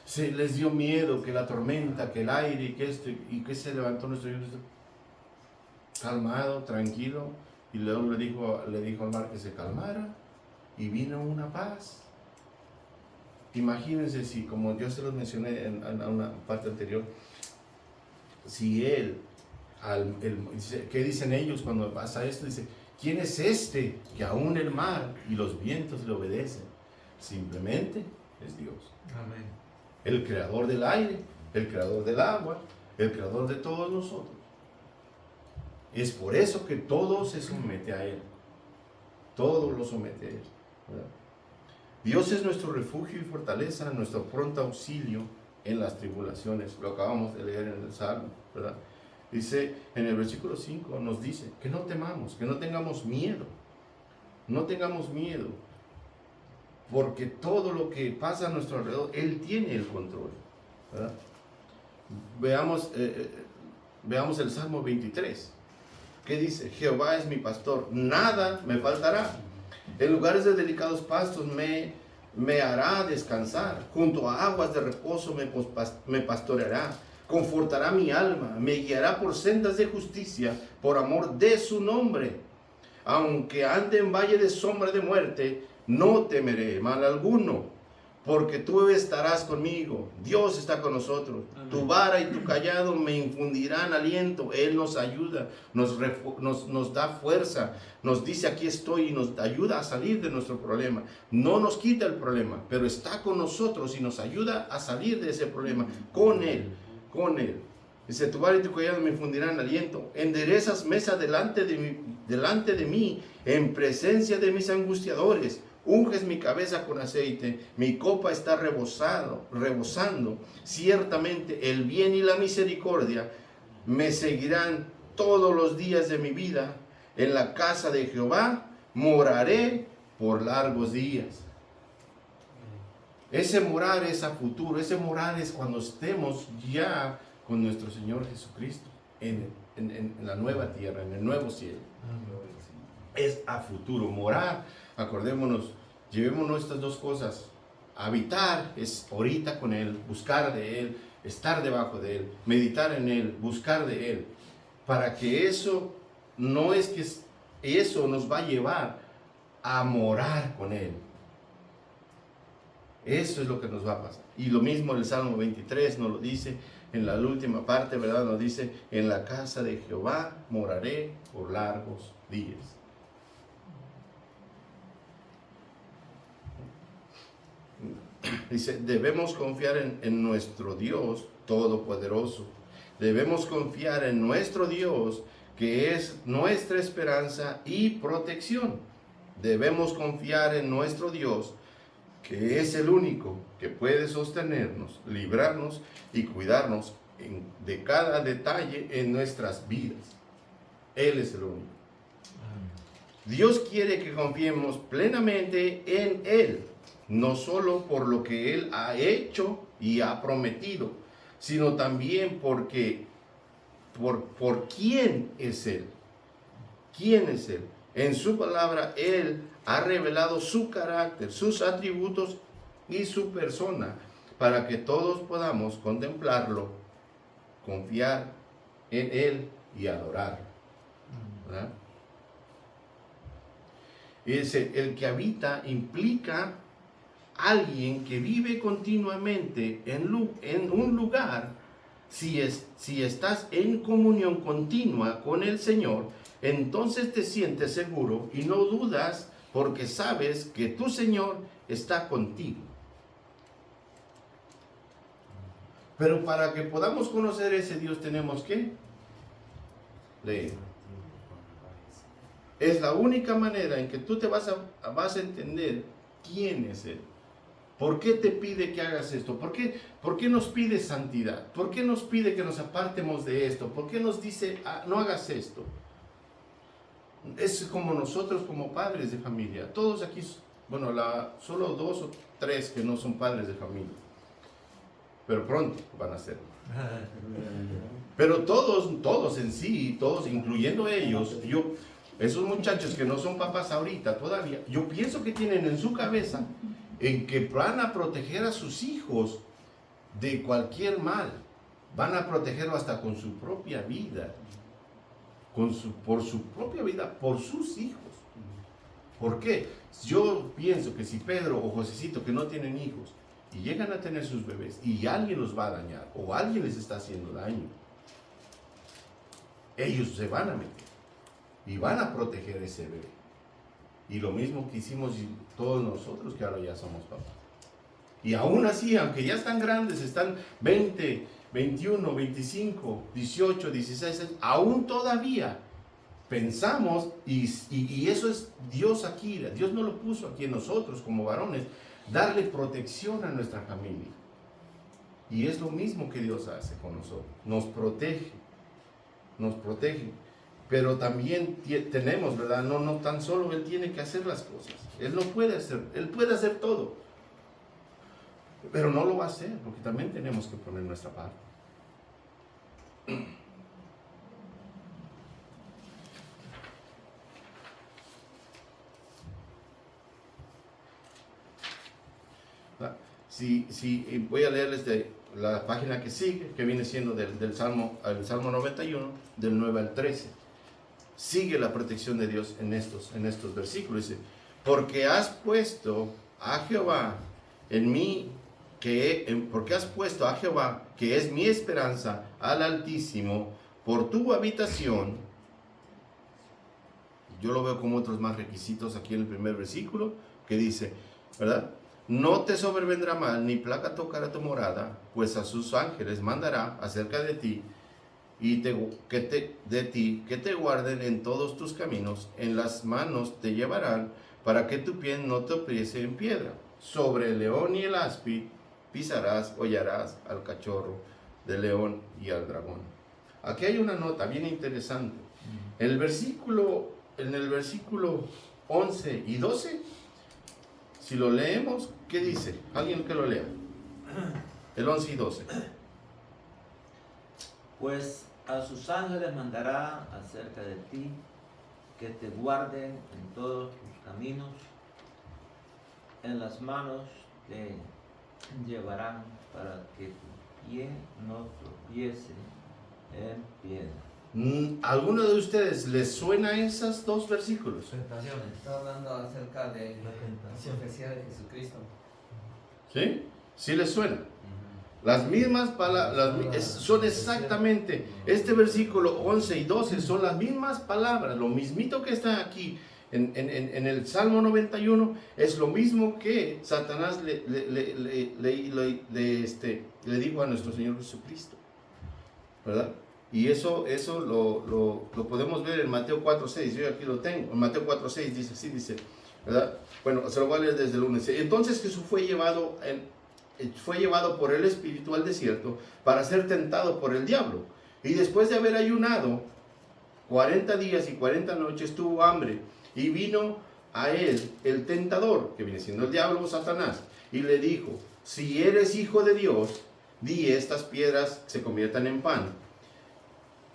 Se les dio miedo, que la tormenta, que el aire, y que se levantó nuestro Señor calmado, tranquilo, y luego le dijo al mar que se calmara, y vino una paz. Imagínense si, como yo se los mencioné en una parte anterior, si ¿qué dicen ellos cuando pasa esto? Dice, ¿quién es este que aún el mar y los vientos le obedecen? Simplemente es Dios. Amén. El creador del aire, el creador del agua, el creador de todos nosotros. Es por eso que todo se somete a Él. Todo lo somete a Él, ¿verdad? Dios es nuestro refugio y fortaleza, nuestro pronto auxilio en las tribulaciones. Lo acabamos de leer en el Salmo, ¿verdad? Dice, en el versículo 5 nos dice que no temamos, que no tengamos miedo. No tengamos miedo, porque todo lo que pasa a nuestro alrededor, Él tiene el control, ¿verdad? Veamos el Salmo 23. ¿Qué dice? Jehová es mi pastor, nada me faltará. En lugares de delicados pastos me hará descansar. Junto a aguas de reposo me pastoreará. Confortará mi alma, me guiará por sendas de justicia, por amor de su nombre. Aunque ande en valle de sombra de muerte, no temeré mal alguno, porque tú estarás conmigo. Dios está con nosotros. Amén. Tu vara y tu callado me infundirán aliento. Él nos ayuda, nos da fuerza, nos dice aquí estoy y nos ayuda a salir de nuestro problema. No nos quita el problema, pero está con nosotros y nos ayuda a salir de ese problema con Él, con Él. Dice, tu vara y tu callado me infundirán aliento. Enderezas mesa delante de mí en presencia de mis angustiadores. Unges mi cabeza con aceite, mi copa está rebosando. Ciertamente el bien y la misericordia me seguirán todos los días de mi vida. En la casa de Jehová moraré por largos días. Ese morar es a futuro, ese morar es cuando estemos ya con nuestro Señor Jesucristo en la nueva tierra, en el nuevo cielo. Es a futuro. Morar, acordémonos, llevémonos estas dos cosas. Habitar es ahorita con Él, buscar de Él, estar debajo de Él, meditar en Él, buscar de Él. Para que eso no es que eso nos va a llevar a morar con Él. Eso es lo que nos va a pasar. Y lo mismo el Salmo 23 nos lo dice en la última parte, ¿verdad? Nos dice, en la casa de Jehová moraré por largos días. Dice, debemos confiar en nuestro Dios Todopoderoso. Debemos confiar en nuestro Dios, que es nuestra esperanza y protección. Debemos confiar en nuestro Dios, que es el único que puede sostenernos, librarnos y cuidarnos de cada detalle en nuestras vidas. Él es el único. Dios quiere que confiemos plenamente en Él, no solo por lo que Él ha hecho y ha prometido, sino también por quién es Él. ¿Quién es Él? En su palabra, Él ha revelado su carácter, sus atributos y su persona, para que todos podamos contemplarlo, confiar en Él y adorarlo. ¿Verdad? Y dice, el que habita implica alguien que vive continuamente en un lugar. Si estás en comunión continua con el Señor, entonces te sientes seguro y no dudas, porque sabes que tu Señor está contigo. Pero para que podamos conocer ese Dios tenemos que leer. Es la única manera en que tú te vas a entender quién es Él. ¿Por qué te pide que hagas esto? ¿Por qué nos pide santidad? ¿Por qué nos pide que nos apartemos de esto? ¿Por qué nos dice, no hagas esto? Es como nosotros como padres de familia. Todos aquí, bueno, solo 2 o 3 que no son padres de familia. Pero pronto van a serlo. Pero todos en sí, todos, incluyendo ellos, esos muchachos que no son papás ahorita todavía, yo pienso que tienen en su cabeza en que van a proteger a sus hijos de cualquier mal. Van a protegerlo hasta con su propia vida. Por su propia vida, por sus hijos. ¿Por qué? Yo pienso que si Pedro o Josecito, que no tienen hijos, y llegan a tener sus bebés, y alguien los va a dañar, o alguien les está haciendo daño, ellos se van a meter, y van a proteger ese bebé. Y lo mismo que hicimos todos nosotros, que ahora ya somos papás. Y aún así, aunque ya están grandes, están 20, 21, 25, 18, 16, aún todavía pensamos, y eso es Dios aquí, Dios no lo puso aquí en nosotros como varones, darle protección a nuestra familia. Y es lo mismo que Dios hace con nosotros, nos protege. Pero también tenemos, ¿verdad? No tan solo Él tiene que hacer las cosas. Él no puede hacer, Él puede hacer todo. Pero no lo va a hacer, porque también tenemos que poner nuestra parte. Voy a leerles de la página que sigue, que viene siendo del Salmo 91, del 9 al 13. Sigue la protección de Dios en estos versículos. Dice, porque has puesto a Jehová en mí, porque has puesto a Jehová, que es mi esperanza, al Altísimo, por tu habitación. Yo lo veo como otros más requisitos aquí en el primer versículo, que dice, ¿verdad? No te sobrevendrá mal, ni plaga tocará tu morada, pues a sus ángeles mandará acerca de ti, y que te guarden en todos tus caminos, en las manos te llevarán, para que tu pie no tropiece en piedra. Sobre el león y el áspid pisarás, hollarás al cachorro del león y al dragón. Aquí hay una nota bien interesante. En el versículo 11 y 12, si lo leemos, ¿qué dice? Alguien que lo lea. El 11 y 12. Pues a sus ángeles mandará acerca de ti, que te guarden en todos tus caminos, en las manos te llevarán, para que tu pie no tropiece en piedra. ¿Alguno de ustedes les suena esos dos versículos? Tentaciones. Está hablando acerca de la profecía de Jesucristo. ¿Sí? ¿Sí les suena? Las mismas palabras, son exactamente, este versículo 11 y 12 son las mismas palabras, lo mismito que está aquí en el Salmo 91, es lo mismo que Satanás le dijo a nuestro Señor Jesucristo, ¿verdad? Y eso lo podemos ver en Mateo 4:6, yo aquí lo tengo, en Mateo 4:6 dice así, dice, ¿verdad? Bueno, se lo voy a leer desde el 1. Entonces Jesús fue llevado por el Espíritu al desierto para ser tentado por el diablo. Y después de haber ayunado 40 días y 40 noches tuvo hambre. Y vino a él el tentador, que viene siendo el diablo o Satanás, y le dijo, si eres hijo de Dios, di estas piedras se conviertan en pan.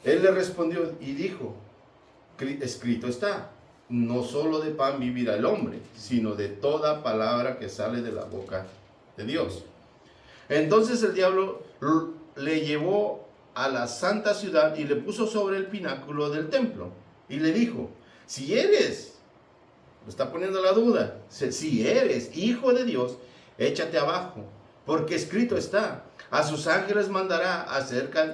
Él le respondió y dijo, escrito está, no solo de pan vivirá el hombre, sino de toda palabra que sale de la boca de Dios. Entonces el diablo le llevó a la santa ciudad y le puso sobre el pináculo del templo y le dijo, si eres, lo está poniendo la duda, si eres hijo de Dios, échate abajo, porque escrito está, a sus ángeles mandará acerca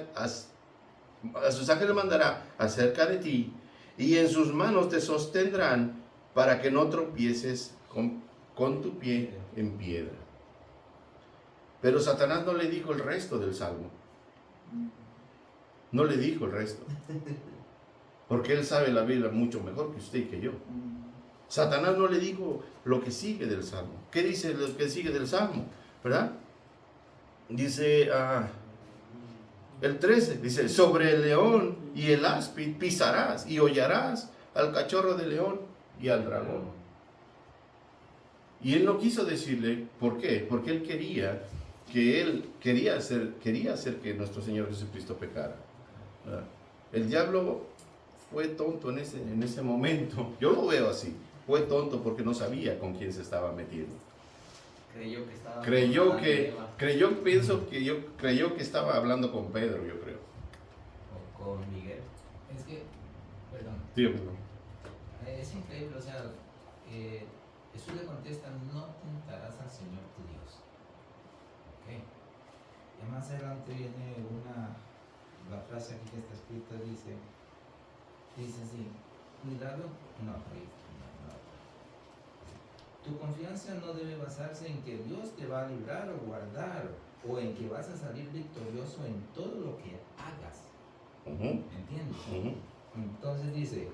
de ti, y en sus manos te sostendrán para que no tropieces con tu pie en piedra. Pero Satanás no le dijo el resto del salmo. No le dijo el resto. Porque él sabe la Biblia mucho mejor que usted y que yo. Satanás no le dijo lo que sigue del salmo. ¿Qué dice lo que sigue del salmo? ¿Verdad? Dice el 13, dice, sobre el león y el áspid pisarás y hollarás al cachorro del león y al dragón. Y él no quiso decirle por qué, porque él quería hacer que nuestro Señor Jesucristo pecara. ¿Verdad? El diablo fue tonto en ese momento. Yo lo veo así. Fue tonto porque no sabía con quién se estaba metiendo. Creyó que estaba hablando con Pedro, yo creo. O con Miguel. Es que, perdón. Sí, perdón. Es increíble, o sea, Jesús le contesta, no tentarás al Señor tu Dios. ¿Ok? Y más adelante viene la frase aquí que está escrita, dice así, cuidado, no. Tu confianza no debe basarse en que Dios te va a librar o guardar, o en que vas a salir victorioso en todo lo que hagas. ¿Entiendes? Entonces dice,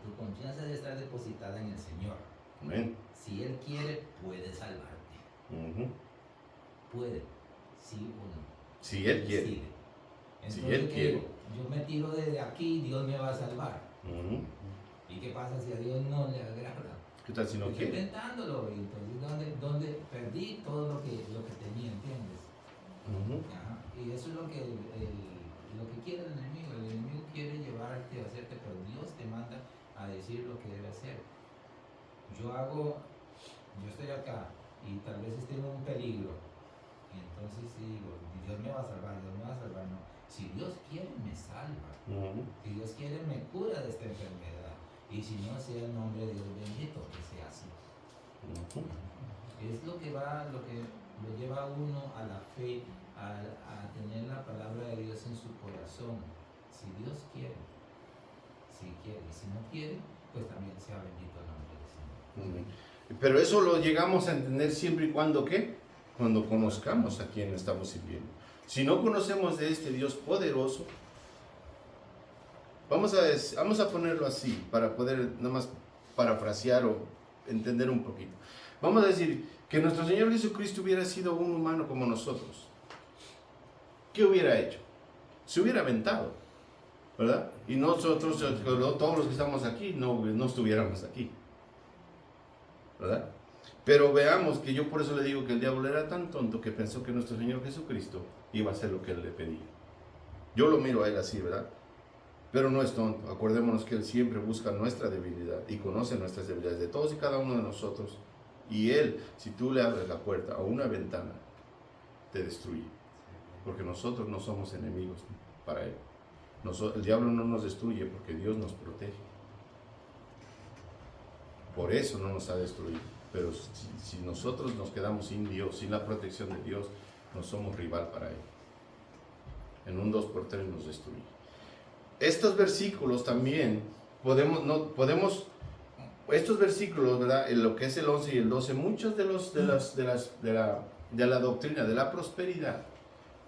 tu confianza debe estar depositada en el Señor. Amén. Si Él quiere, puede salvarte. Puede, sí o no. Si Él quiere. Sigue. Entonces, Si Él quiere. yo me tiro desde aquí, Dios me va a salvar. ¿Y qué pasa si a Dios no le agrada? ¿Qué tal si no Estoy quiere? intentándolo, y entonces ¿dónde perdí todo lo que tenía, ¿entiendes? Ajá. Y eso es lo que quiere el enemigo. El enemigo quiere llevarte a hacerte, pero Dios te manda a decir lo que debe hacer. Yo estoy acá y tal vez esté en un peligro, y entonces digo, Dios me va a salvar, no. Si Dios quiere, me salva. Si Dios quiere, me cura de esta enfermedad. Y si no, sea el nombre de Dios bendito, que sea así. es lo que lo lleva a uno a la fe, a tener la palabra de Dios en su corazón. Si Dios quiere, si quiere, y si no quiere, pues también sea bendito el nombre del Señor. Pero eso lo llegamos a entender siempre y cuando, ¿qué? Cuando conozcamos a quién estamos sirviendo. Si no conocemos de este Dios poderoso, vamos a ponerlo así, para poder nada más parafrasear o entender un poquito. Vamos a decir que nuestro Señor Jesucristo hubiera sido un humano como nosotros. ¿Qué hubiera hecho? Se hubiera aventado, ¿verdad? Y nosotros, todos los que estamos aquí, no estuviéramos aquí, ¿verdad? Pero veamos que yo por eso le digo que el diablo era tan tonto que pensó que nuestro Señor Jesucristo iba a hacer lo que Él le pedía. Yo lo miro a Él así, ¿verdad? Pero no es tonto. Acordémonos que Él siempre busca nuestra debilidad y conoce nuestras debilidades de todos y cada uno de nosotros. Y Él, si tú le abres la puerta o una ventana, te destruye. Porque nosotros no somos enemigos para Él. El diablo no nos destruye porque Dios nos protege. Por eso no nos ha destruido. Pero si nosotros nos quedamos sin Dios, sin la protección de Dios, no somos rival para Él. En un 2x3 nos destruye. Estos versículos también estos versículos, ¿verdad? En lo que es el 11 y el 12, muchos de la doctrina de la prosperidad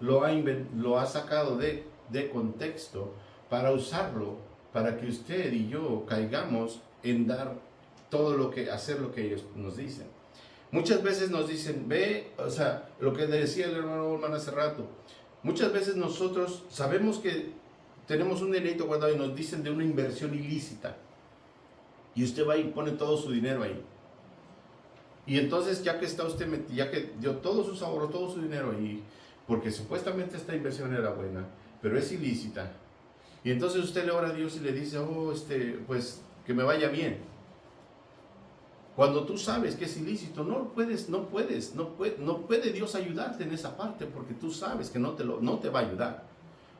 lo ha sacado de contexto para usarlo, para que usted y yo caigamos en hacer lo que ellos nos dicen. Muchas veces nos dicen, lo que decía el hermano hace rato, muchas veces nosotros sabemos que tenemos un dinerito guardado y nos dicen de una inversión ilícita. Y usted va y pone todo su dinero ahí. Y entonces ya que dio todos sus ahorros, todo su dinero ahí, porque supuestamente esta inversión era buena, pero es ilícita. Y entonces usted le ora a Dios y le dice, pues que me vaya bien. Cuando tú sabes que es ilícito, no puede Dios ayudarte en esa parte, porque tú sabes que no te va a ayudar.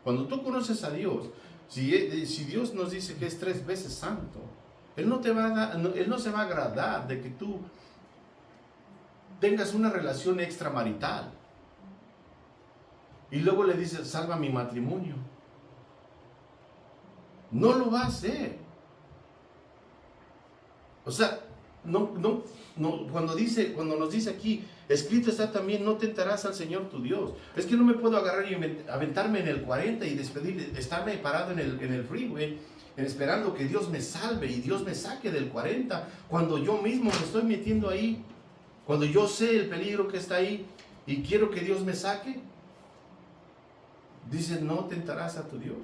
Cuando tú conoces a Dios, si Dios nos dice que es 3 veces santo, Él no se va a agradar de que tú tengas una relación extramarital. Y luego le dices, salva mi matrimonio. No lo va a hacer. O sea, cuando nos dice aquí, escrito está también, no tentarás al Señor tu Dios. Es que no me puedo agarrar y aventarme en el 40 y estarme parado en el freeway, esperando que Dios me salve y Dios me saque del 40, cuando yo mismo me estoy metiendo ahí, cuando yo sé el peligro que está ahí y quiero que Dios me saque. Dice, no tentarás a tu Dios.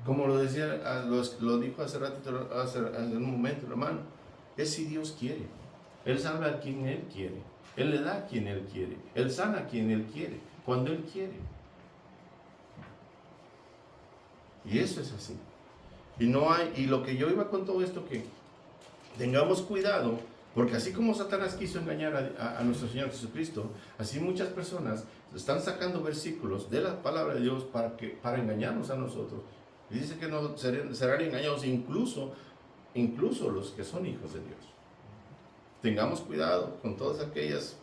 Como lo dijo hace ratito, en un momento, hermano, es si Dios quiere. Él salva a quien Él quiere. Él le da a quien Él quiere. Él sana a quien Él quiere, cuando Él quiere. Y eso es así. Y lo que yo iba con todo esto, que tengamos cuidado, porque así como Satanás quiso engañar a nuestro Señor Jesucristo, así muchas personas están sacando versículos de la palabra de Dios para engañarnos a nosotros. Y dice que no serán engañados incluso los que son hijos de Dios. Tengamos cuidado con todas aquellas,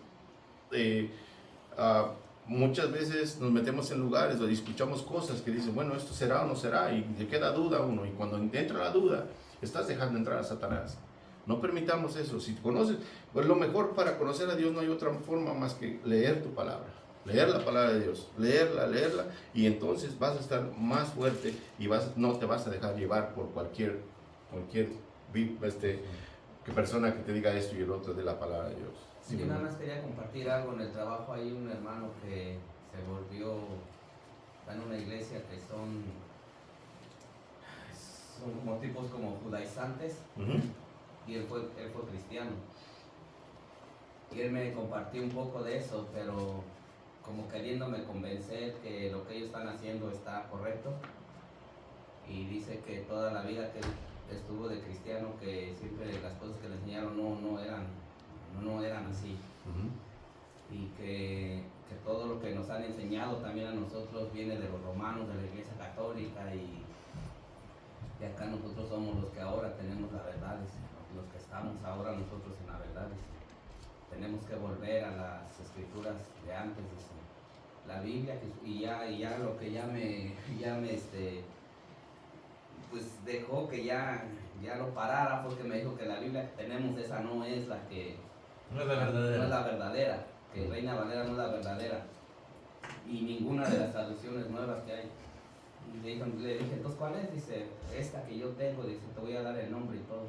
muchas veces nos metemos en lugares donde escuchamos cosas que dicen, bueno, esto será o no será, y le queda duda a uno, y cuando entra la duda, estás dejando entrar a Satanás. No permitamos eso. Si conoces, pues lo mejor para conocer a Dios no hay otra forma más que leer tu palabra. Leer la palabra de Dios, leerla, y entonces vas a estar más fuerte y no te vas a dejar llevar por cualquier persona que te diga esto y el otro de la palabra de Dios. Sí, yo nada más quería compartir algo. En el trabajo hay un hermano que se volvió, está en una iglesia que son como tipos como judaizantes, y él fue cristiano. Y él me compartió un poco de eso, pero como queriéndome convencer que lo que ellos están haciendo está correcto. Y dice que toda la vida que él estuvo de cristiano, que siempre las cosas que le enseñaron no eran así. Y que todo lo que nos han enseñado también a nosotros viene de los romanos, de la Iglesia Católica, y acá nosotros somos los que ahora tenemos la verdad, los que estamos ahora nosotros en la verdad. tenemos que volver a las escrituras de antes, dice, la Biblia, y ya lo que ya me pues dejó que ya lo parara, fue que me dijo que la Biblia que tenemos, esa no es la que, No es la verdadera. no es la verdadera, que Reina Valera no es la verdadera, y ninguna de las traducciones nuevas que hay. Y le dije, entonces, ¿cuál es? Dice, esta que yo tengo, dice, te voy a dar el nombre y todo.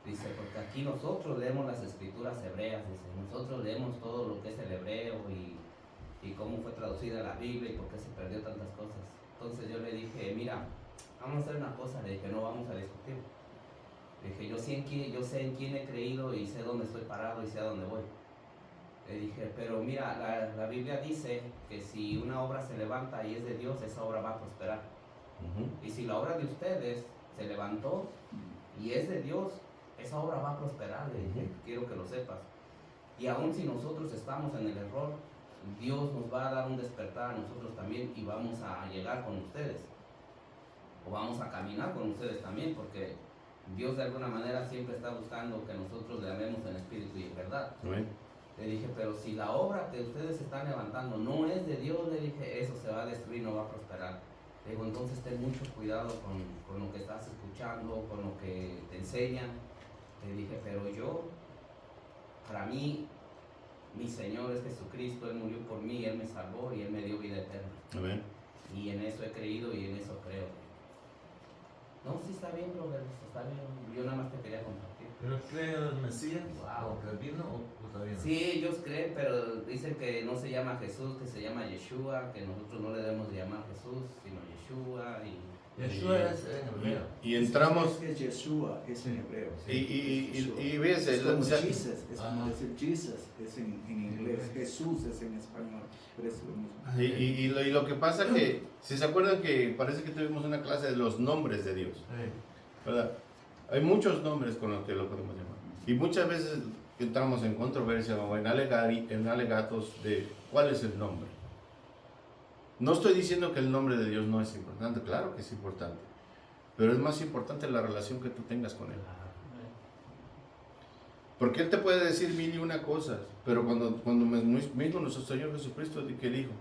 Dice, porque aquí nosotros leemos las escrituras hebreas, dice, nosotros leemos todo lo que es el hebreo y cómo fue traducida la Biblia y por qué se perdió tantas cosas. Entonces yo le dije, mira, vamos a hacer una cosa, le dije, no vamos a discutir. Le dije, yo sé en quién he creído y sé dónde estoy parado y sé a dónde voy. Le dije, pero mira, la Biblia dice que si una obra se levanta y es de Dios, esa obra va a prosperar. Y si la obra de ustedes se levantó y es de Dios, esa obra va a prosperar. Le dije, quiero que lo sepas. Y aun si nosotros estamos en el error, Dios nos va a dar un despertar a nosotros también y vamos a llegar con ustedes. O vamos a caminar con ustedes también, porque Dios de alguna manera siempre está buscando que nosotros le amemos en espíritu y en verdad. Le dije, pero si la obra que ustedes están levantando no es de Dios, le dije, eso se va a destruir, no va a prosperar. Le digo, entonces ten mucho cuidado con lo que estás escuchando, con lo que te enseñan. Le dije, pero yo, para mí, mi Señor es Jesucristo, Él murió por mí, Él me salvó y Él me dio vida eterna. Amén. Y en eso he creído y en eso creo. No, sí está bien, brother, está bien. Yo nada más te quería compartir. ¿Pero creen en el Mesías? Wow. ¿O que vino o todavía no? Sí, ellos creen, pero dicen que no se llama Jesús, que se llama Yeshua, que nosotros no le debemos de llamar Jesús, sino Yeshua. Yeshua es en hebreo. Y entramos, Es Yeshua, es en hebreo. y ves, Es como o sea, Jesus, es como decir Jesus, es en inglés. Jesús es en español, pero es lo mismo. y lo que pasa que, si se acuerdan que parece que tuvimos una clase de los nombres de Dios, ¿verdad? Hay muchos nombres con los que lo podemos llamar. Y muchas veces entramos en controversia o en alegatos de cuál es el nombre. No estoy diciendo que el nombre de Dios no es importante, claro que es importante, pero es más importante la relación que tú tengas con Él. Porque Él te puede decir mil y una cosas, pero cuando mismo nuestro Señor Jesucristo, ¿qué dijo?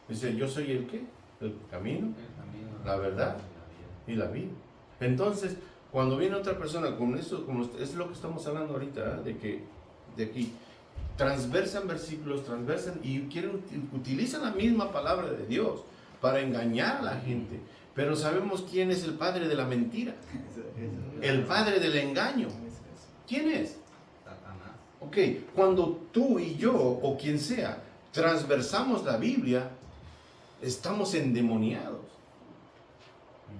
Dice, yo soy el ¿qué? El camino, la verdad y la vida. Entonces, cuando viene otra persona con eso, como es lo que estamos hablando ahorita, de aquí, transversan versículos, y utilizan la misma palabra de Dios para engañar a la gente, pero sabemos quién es el padre de la mentira, el padre del engaño. ¿Quién es? Satanás. Ok, cuando tú y yo, o quien sea, transversamos la Biblia, estamos endemoniados.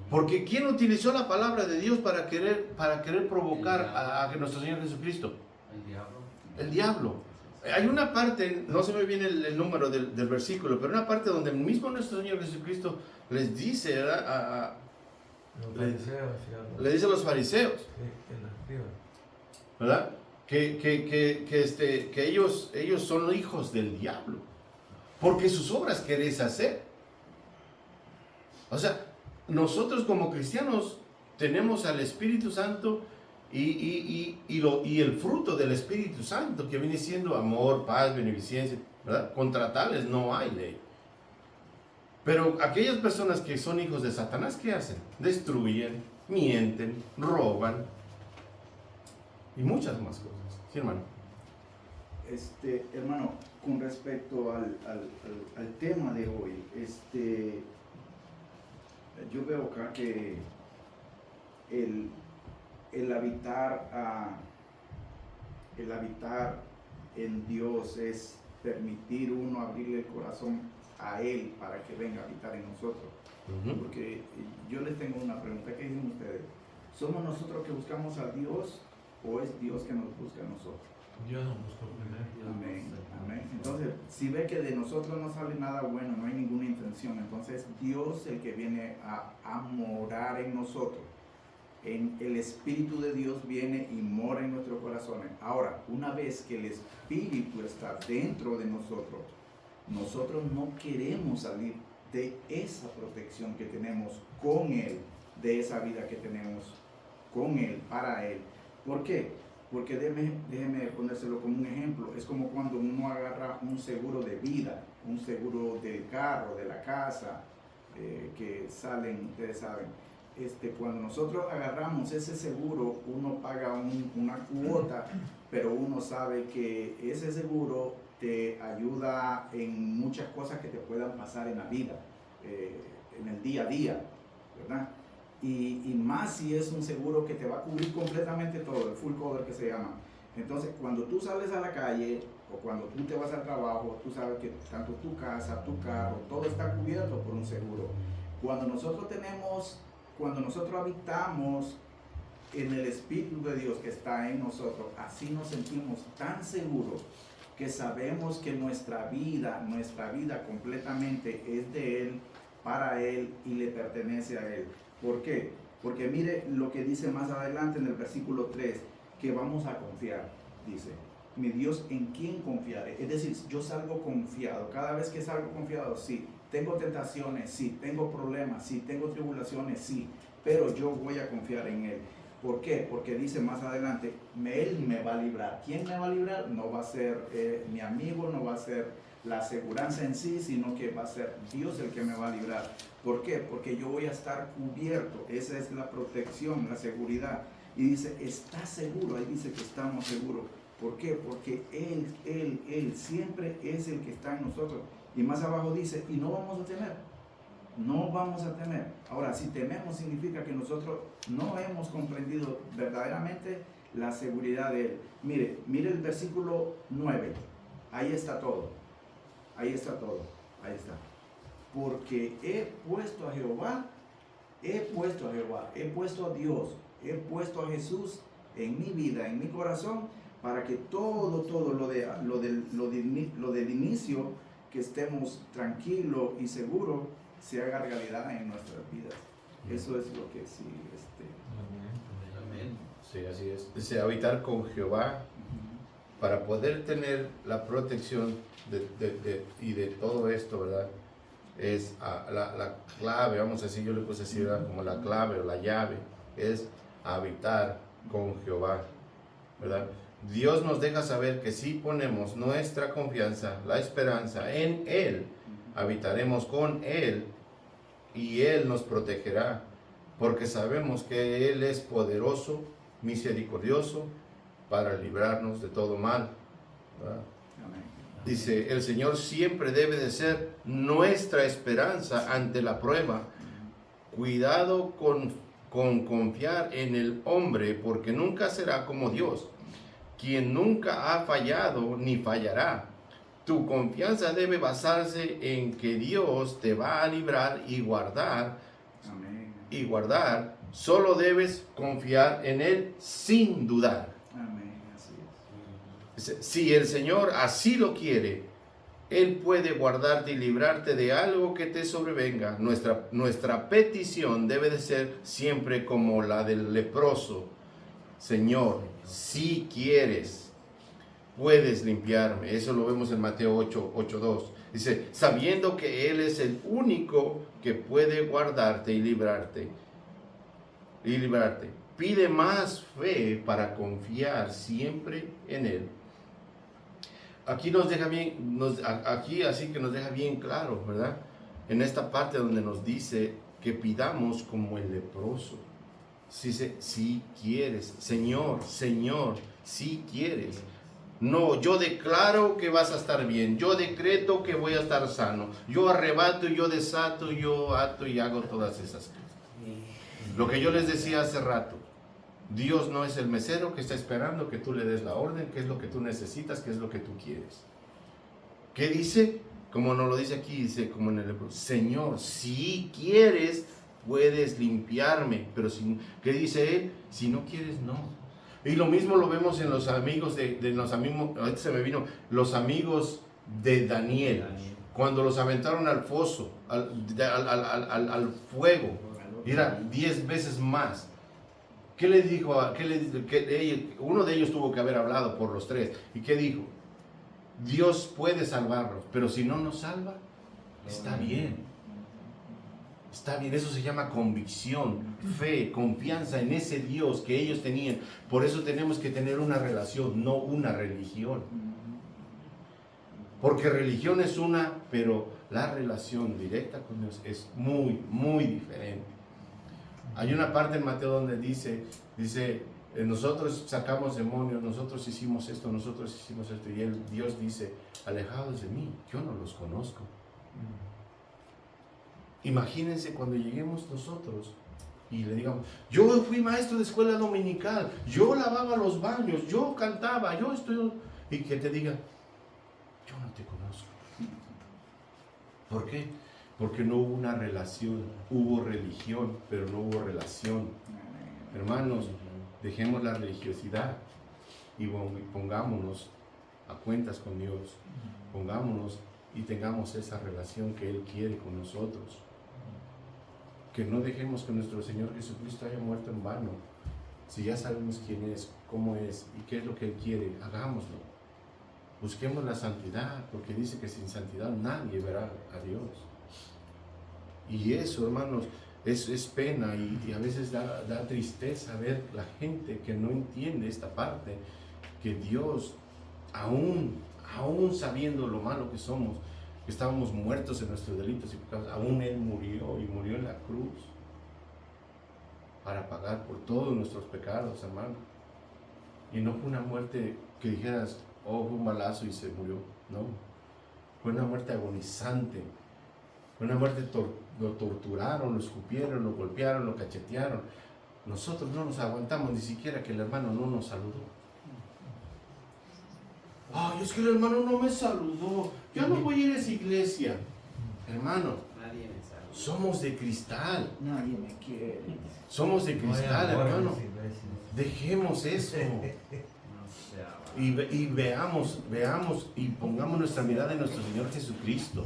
Porque ¿quién utilizó la palabra de Dios para querer provocar a nuestro Señor Jesucristo? El diablo. El diablo. Hay una parte, no se me viene el número del versículo, pero una parte donde el mismo nuestro Señor Jesucristo les dice, ¿verdad? Le dice a los fariseos, ¿verdad? Que ellos son hijos del diablo, porque sus obras queréis hacer. O sea, nosotros como cristianos tenemos al Espíritu Santo y el fruto del Espíritu Santo, que viene siendo amor, paz, beneficencia, ¿verdad? Contra tales no hay ley. Pero aquellas personas que son hijos de Satanás, ¿qué hacen? Destruyen, mienten, roban y muchas más cosas. ¿Sí, hermano? Hermano, con respecto al tema de hoy, yo veo acá que el habitar en Dios es permitir uno abrirle el corazón a Él para que venga a habitar en nosotros. Porque yo les tengo una pregunta, ¿qué dicen ustedes? ¿Somos nosotros que buscamos a Dios o es Dios que nos busca a nosotros? Dios nos buscó primero. Amén, amén. Entonces, si ve que de nosotros no sale nada bueno, no hay ninguna intención, entonces Dios el que viene a morar en nosotros. El Espíritu de Dios viene y mora en nuestros corazones. Ahora, una vez que el Espíritu está dentro de nosotros, nosotros no queremos salir de esa protección que tenemos con Él, de esa vida que tenemos con Él, para Él. ¿Por qué? Porque déjeme ponérselo como un ejemplo. Es como cuando uno agarra un seguro de vida, un seguro del carro, de la casa, que salen, ustedes saben. Cuando nosotros agarramos ese seguro, uno paga una cuota, pero uno sabe que ese seguro te ayuda en muchas cosas que te puedan pasar en la vida, en el día a día, ¿verdad? Y más si es un seguro que te va a cubrir completamente todo, el full cover que se llama. Entonces, cuando tú sales a la calle o cuando tú te vas al trabajo, tú sabes que tanto tu casa, tu carro, todo está cubierto por un seguro. Cuando nosotros habitamos en el Espíritu de Dios que está en nosotros, así nos sentimos tan seguros que sabemos que nuestra vida completamente es de Él, para Él y le pertenece a Él. ¿Por qué? Porque mire lo que dice más adelante en el versículo 3, que vamos a confiar, dice, mi Dios, ¿en quién confiaré? Es decir, yo salgo confiado, cada vez que salgo confiado, sí, tengo tentaciones, sí, tengo problemas, sí, tengo tribulaciones, sí, pero yo voy a confiar en Él. ¿Por qué? Porque dice más adelante, Él me va a librar. ¿Quién me va a librar? No va a ser mi amigo, no va a ser la aseguranza en sí, sino que va a ser Dios el que me va a librar. ¿Por qué? Porque yo voy a estar cubierto. Esa es la protección, la seguridad. Y dice, ¿está seguro? Ahí dice que estamos seguros. ¿Por qué? Porque Él siempre es el que está en nosotros. Y más abajo dice, y no vamos a temer. No vamos a temer. Ahora, si tememos significa que nosotros no hemos comprendido verdaderamente la seguridad de Él. Mire el versículo 9. Ahí está todo. Ahí está todo. Ahí está. Porque he puesto a Jehová, he puesto a Dios, he puesto a Jesús en mi vida, en mi corazón, para que todo lo del inicio, que estemos tranquilos y seguros, se haga realidad en nuestras vidas. Eso es lo que sí. Amén. Sí, así es. Dice, habitar con Jehová, para poder tener la protección y de todo esto, ¿verdad? Es la clave, vamos a decir, yo le puse así, ¿verdad? Como la clave o la llave, es habitar con Jehová, ¿verdad? Dios nos deja saber que si ponemos nuestra confianza, la esperanza en Él, habitaremos con Él y Él nos protegerá, porque sabemos que Él es poderoso, misericordioso, para librarnos de todo mal, ¿verdad? Dice, el Señor siempre debe de ser nuestra esperanza ante la prueba. Cuidado con confiar en el hombre, porque nunca será como Dios, quien nunca ha fallado ni fallará. Tu confianza debe basarse en que Dios te va a librar y guardar. Amén. Y guardar. Solo debes confiar en Él sin dudar. Amén. Así es. Si el Señor así lo quiere, Él puede guardarte y librarte de algo que te sobrevenga. Nuestra petición debe de ser siempre como la del leproso. Señor, si quieres, puedes limpiarme. Eso lo vemos en Mateo 8:2. Dice, sabiendo que Él es el único que puede guardarte y librarte. Pide más fe para confiar siempre en Él. Aquí nos deja bien, aquí así que nos deja bien claro, ¿verdad? En esta parte donde nos dice que pidamos como el leproso. Dice, si quieres, Señor, si quieres. No, yo declaro que vas a estar bien, yo decreto que voy a estar sano, yo arrebato, yo desato, yo ato y hago todas esas cosas. Lo que yo les decía hace rato, Dios no es el mesero que está esperando que tú le des la orden, qué es lo que tú necesitas, qué es lo que tú quieres. ¿Qué dice? Como nos lo dice aquí, dice como en el libro, Señor, si quieres, puedes limpiarme. Pero ¿qué dice Él? Si no quieres, no. Y lo mismo lo vemos en los amigos los amigos de Daniel, cuando los aventaron al foso, al fuego, era 10 veces más. ¿Qué le dijo? Uno de ellos tuvo que haber hablado por los tres. ¿Y qué dijo? Dios puede salvarlos, pero si no nos salva, está bien. Está bien, eso se llama convicción, fe, confianza en ese Dios que ellos tenían. Por eso tenemos que tener una relación, no una religión. Porque religión es una, pero la relación directa con Dios es muy, muy diferente. Hay una parte en Mateo donde dice, nosotros sacamos demonios, nosotros hicimos esto, y Dios dice, alejados de mí, yo no los conozco. Imagínense cuando lleguemos nosotros y le digamos, yo fui maestro de escuela dominical, yo lavaba los baños, yo cantaba, y que te diga, yo no te conozco. ¿Por qué? Porque no hubo una relación, hubo religión, pero no hubo relación. Hermanos, dejemos la religiosidad y pongámonos a cuentas con Dios, pongámonos y tengamos esa relación que Él quiere con nosotros. Que no dejemos que nuestro Señor Jesucristo haya muerto en vano. Si ya sabemos quién es, cómo es y qué es lo que Él quiere, hagámoslo. Busquemos la santidad, porque dice que sin santidad nadie verá a Dios. Y eso, hermanos, es pena y a veces da tristeza ver la gente que no entiende esta parte, que Dios, aún sabiendo lo malo que somos, que estábamos muertos en nuestros delitos y pecados, aún Él murió y murió en la cruz para pagar por todos nuestros pecados, hermano. Y no fue una muerte que dijeras, oh, fue un balazo y se murió. No, fue una muerte agonizante. Fue una muerte, lo torturaron, lo escupieron, lo golpearon, lo cachetearon. Nosotros no nos aguantamos ni siquiera que el hermano no nos saludó. Ay, es que el hermano no me saludó. Yo no voy a ir a esa iglesia. Hermano, Nadie me saluda. somos de cristal. Nadie me quiere. Somos de cristal, No hay amor en hermano. las iglesias. Dejemos eso. Y veamos y pongamos nuestra mirada en nuestro Señor Jesucristo.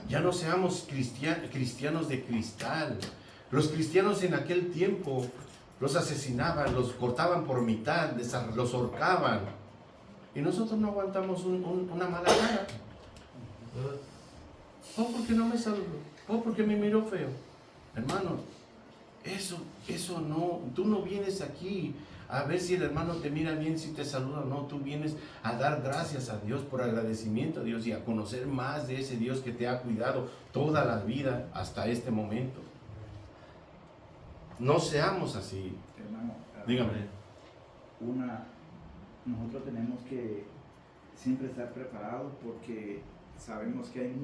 Ya no seamos cristianos de cristal. Los cristianos en aquel tiempo los asesinaban, los cortaban por mitad, los ahorcaban. Y nosotros no aguantamos una mala cara. Oh, porque no me saludó. Oh, porque me miró feo. Hermano, eso no. Tú no vienes aquí a ver si el hermano te mira bien, si te saluda o no. Tú vienes a dar gracias a Dios por agradecimiento a Dios y a conocer más de ese Dios que te ha cuidado toda la vida hasta este momento. No seamos así. Hermano, Dígame. Nosotros tenemos que siempre estar preparados porque sabemos que hay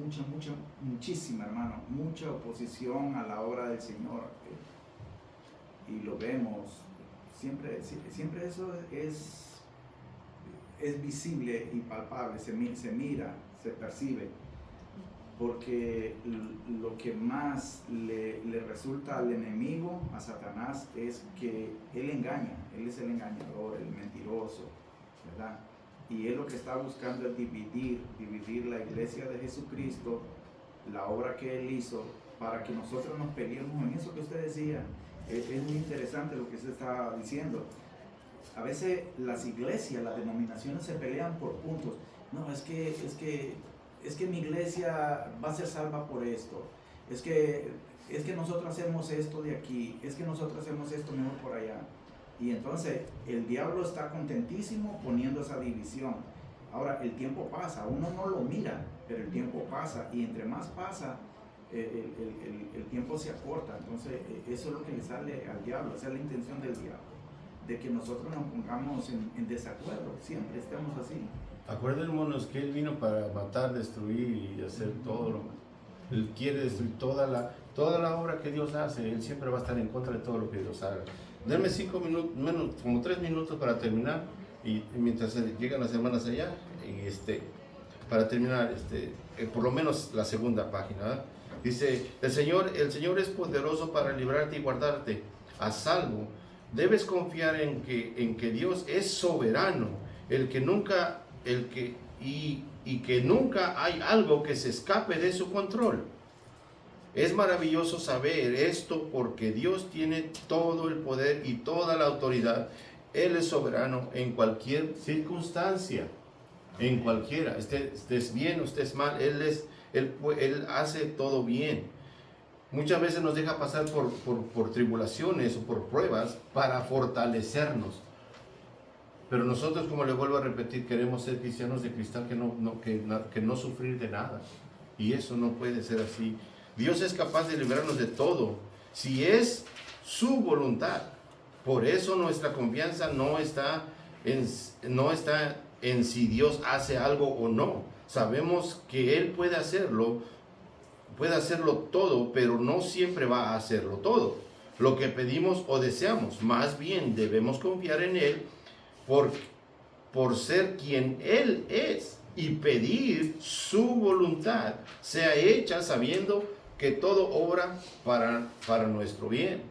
muchísima, hermano, mucha oposición a la obra del Señor. Y lo vemos. Siempre eso es visible y palpable, se mira, se percibe, porque lo que más le resulta al enemigo, a Satanás, es que él engaña, él es el engañador, el mentiroso, ¿verdad? Y él lo que está buscando es dividir la iglesia de Jesucristo, la obra que él hizo, para que nosotros nos peleemos en eso que usted decía. Es muy interesante lo que se está diciendo. A veces las iglesias, las denominaciones se pelean por puntos. No, es que mi iglesia va a ser salva por esto. Es que nosotros hacemos esto de aquí. Es que nosotros hacemos esto mejor por allá. Y entonces el diablo está contentísimo poniendo esa división. Ahora, el tiempo pasa. Uno no lo mira, pero el tiempo pasa. Y entre más pasa, el tiempo se acorta. Entonces eso es lo que le sale al diablo, esa es la intención del diablo, de que nosotros nos pongamos en desacuerdo, siempre estemos así. Acuérdennos que Él vino para matar, destruir y hacer todo lo malo. Él quiere destruir toda la obra que Dios hace. Él siempre va a estar en contra de todo lo que Dios haga. Denme 5 minutos, como 3 minutos para terminar, y mientras llegan las hermanas allá, y para terminar, por lo menos la segunda página, ¿verdad? Dice, el Señor es poderoso para librarte y guardarte a salvo. Debes confiar en que Dios es soberano, que nunca hay algo que se escape de su control. Es maravilloso saber esto porque Dios tiene todo el poder y toda la autoridad. Él es soberano en cualquier circunstancia, en cualquiera. Estés bien o estés mal, Él hace todo bien. Muchas veces nos deja pasar por tribulaciones o por pruebas para fortalecernos. Pero nosotros, como le vuelvo a repetir, queremos ser cristianos de cristal, que no sufrir de nada. Y eso no puede ser así. Dios es capaz de librarnos de todo, si es su voluntad. Por eso nuestra confianza no está en si Dios hace algo o no. Sabemos que Él puede hacerlo todo, pero no siempre va a hacerlo todo. Lo que pedimos o deseamos, más bien debemos confiar en Él por ser quien Él es y pedir su voluntad sea hecha sabiendo que todo obra para nuestro bien.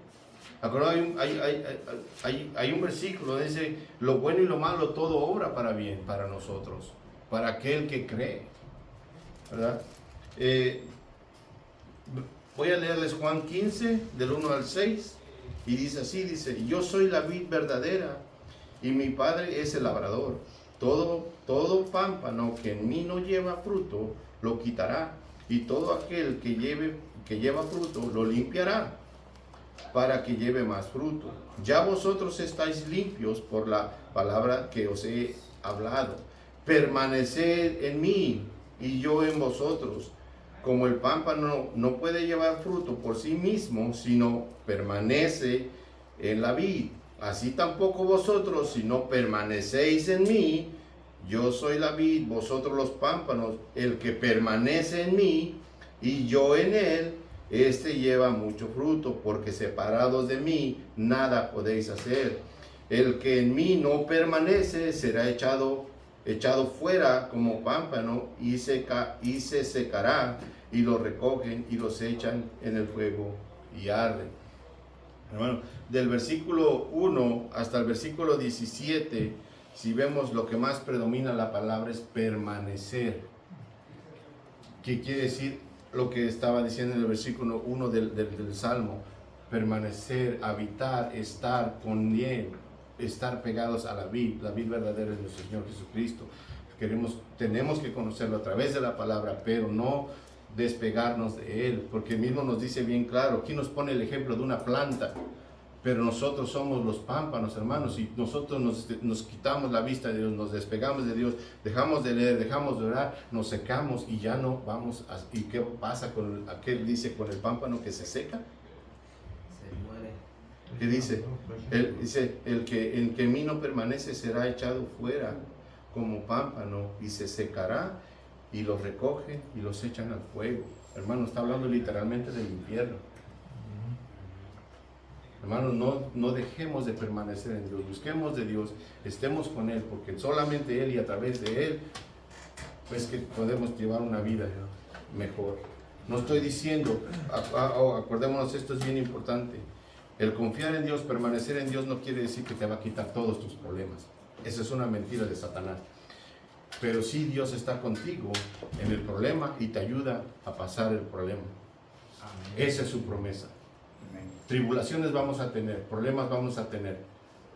Hay un versículo donde dice, lo bueno y lo malo todo obra para bien para nosotros, para aquel que cree, ¿verdad? Voy a leerles Juan 15 del 1 al 6 y dice así, dice, yo soy la vid verdadera y mi Padre es el labrador. Todo pámpano que en mí no lleva fruto lo quitará, y todo aquel que lleva fruto lo limpiará para que lleve más fruto. Ya vosotros estáis limpios por la palabra que os he hablado. Permaneced en mí y yo en vosotros. Como el pámpano no puede llevar fruto por sí mismo, sino permanece en la vid, así tampoco vosotros, si no permanecéis en mí. Yo soy la vid, vosotros los pámpanos. El que permanece en mí y yo en él, este lleva mucho fruto, porque separados de mí nada podéis hacer. El que en mí no permanece será echado fuera como pámpano y se secará, y lo recogen y los echan en el fuego y arden. Hermano, del versículo 1 hasta el versículo 17, si vemos, lo que más predomina la palabra es permanecer. ¿Qué quiere decir lo que estaba diciendo en el versículo 1 del Salmo? Permanecer, habitar, estar con Él, estar pegados a la vid verdadera de nuestro Señor Jesucristo. Tenemos que conocerlo a través de la palabra, pero no despegarnos de Él, porque mismo nos dice bien claro, aquí nos pone el ejemplo de una planta, pero nosotros somos los pámpanos, hermanos, y nosotros nos quitamos la vista de Dios, nos despegamos de Dios, dejamos de leer, dejamos de orar, nos secamos y ya no vamos ¿y qué pasa con aquel, dice, con el pámpano que se seca? Se muere. ¿Qué dice? El que en mí no permanece será echado fuera como pámpano y se secará, y los recogen y los echan al fuego. Hermano, está hablando literalmente del infierno. Hermanos, no dejemos de permanecer en Dios, busquemos de Dios, estemos con Él, porque solamente Él y a través de Él, pues que podemos llevar una vida mejor. No estoy diciendo, acordémonos, esto es bien importante, el confiar en Dios, permanecer en Dios no quiere decir que te va a quitar todos tus problemas. Esa es una mentira de Satanás. Pero sí, Dios está contigo en el problema y te ayuda a pasar el problema. Esa es su promesa. Tribulaciones vamos a tener, problemas vamos a tener,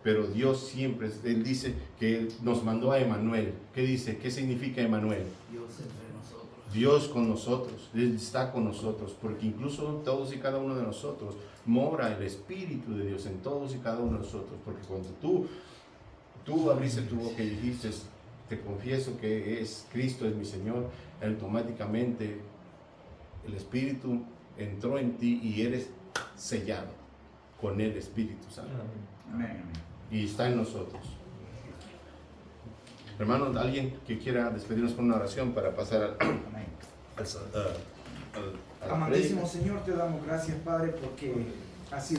pero Dios siempre, Él dice que nos mandó a Emanuel. ¿Qué dice? ¿Qué significa Emanuel? Dios entre nosotros. Dios con nosotros, Él está con nosotros, porque incluso todos y cada uno de nosotros mora el Espíritu de Dios en todos y cada uno de nosotros, porque cuando tú abriste tu boca y dijiste, te confieso que Cristo es mi Señor, automáticamente el Espíritu entró en ti y eres sellado con el Espíritu Santo. Amén. Y está en nosotros. Hermanos, alguien que quiera despedirnos con una oración para pasar al Amantísimo Señor, te damos gracias, Padre, porque ha sido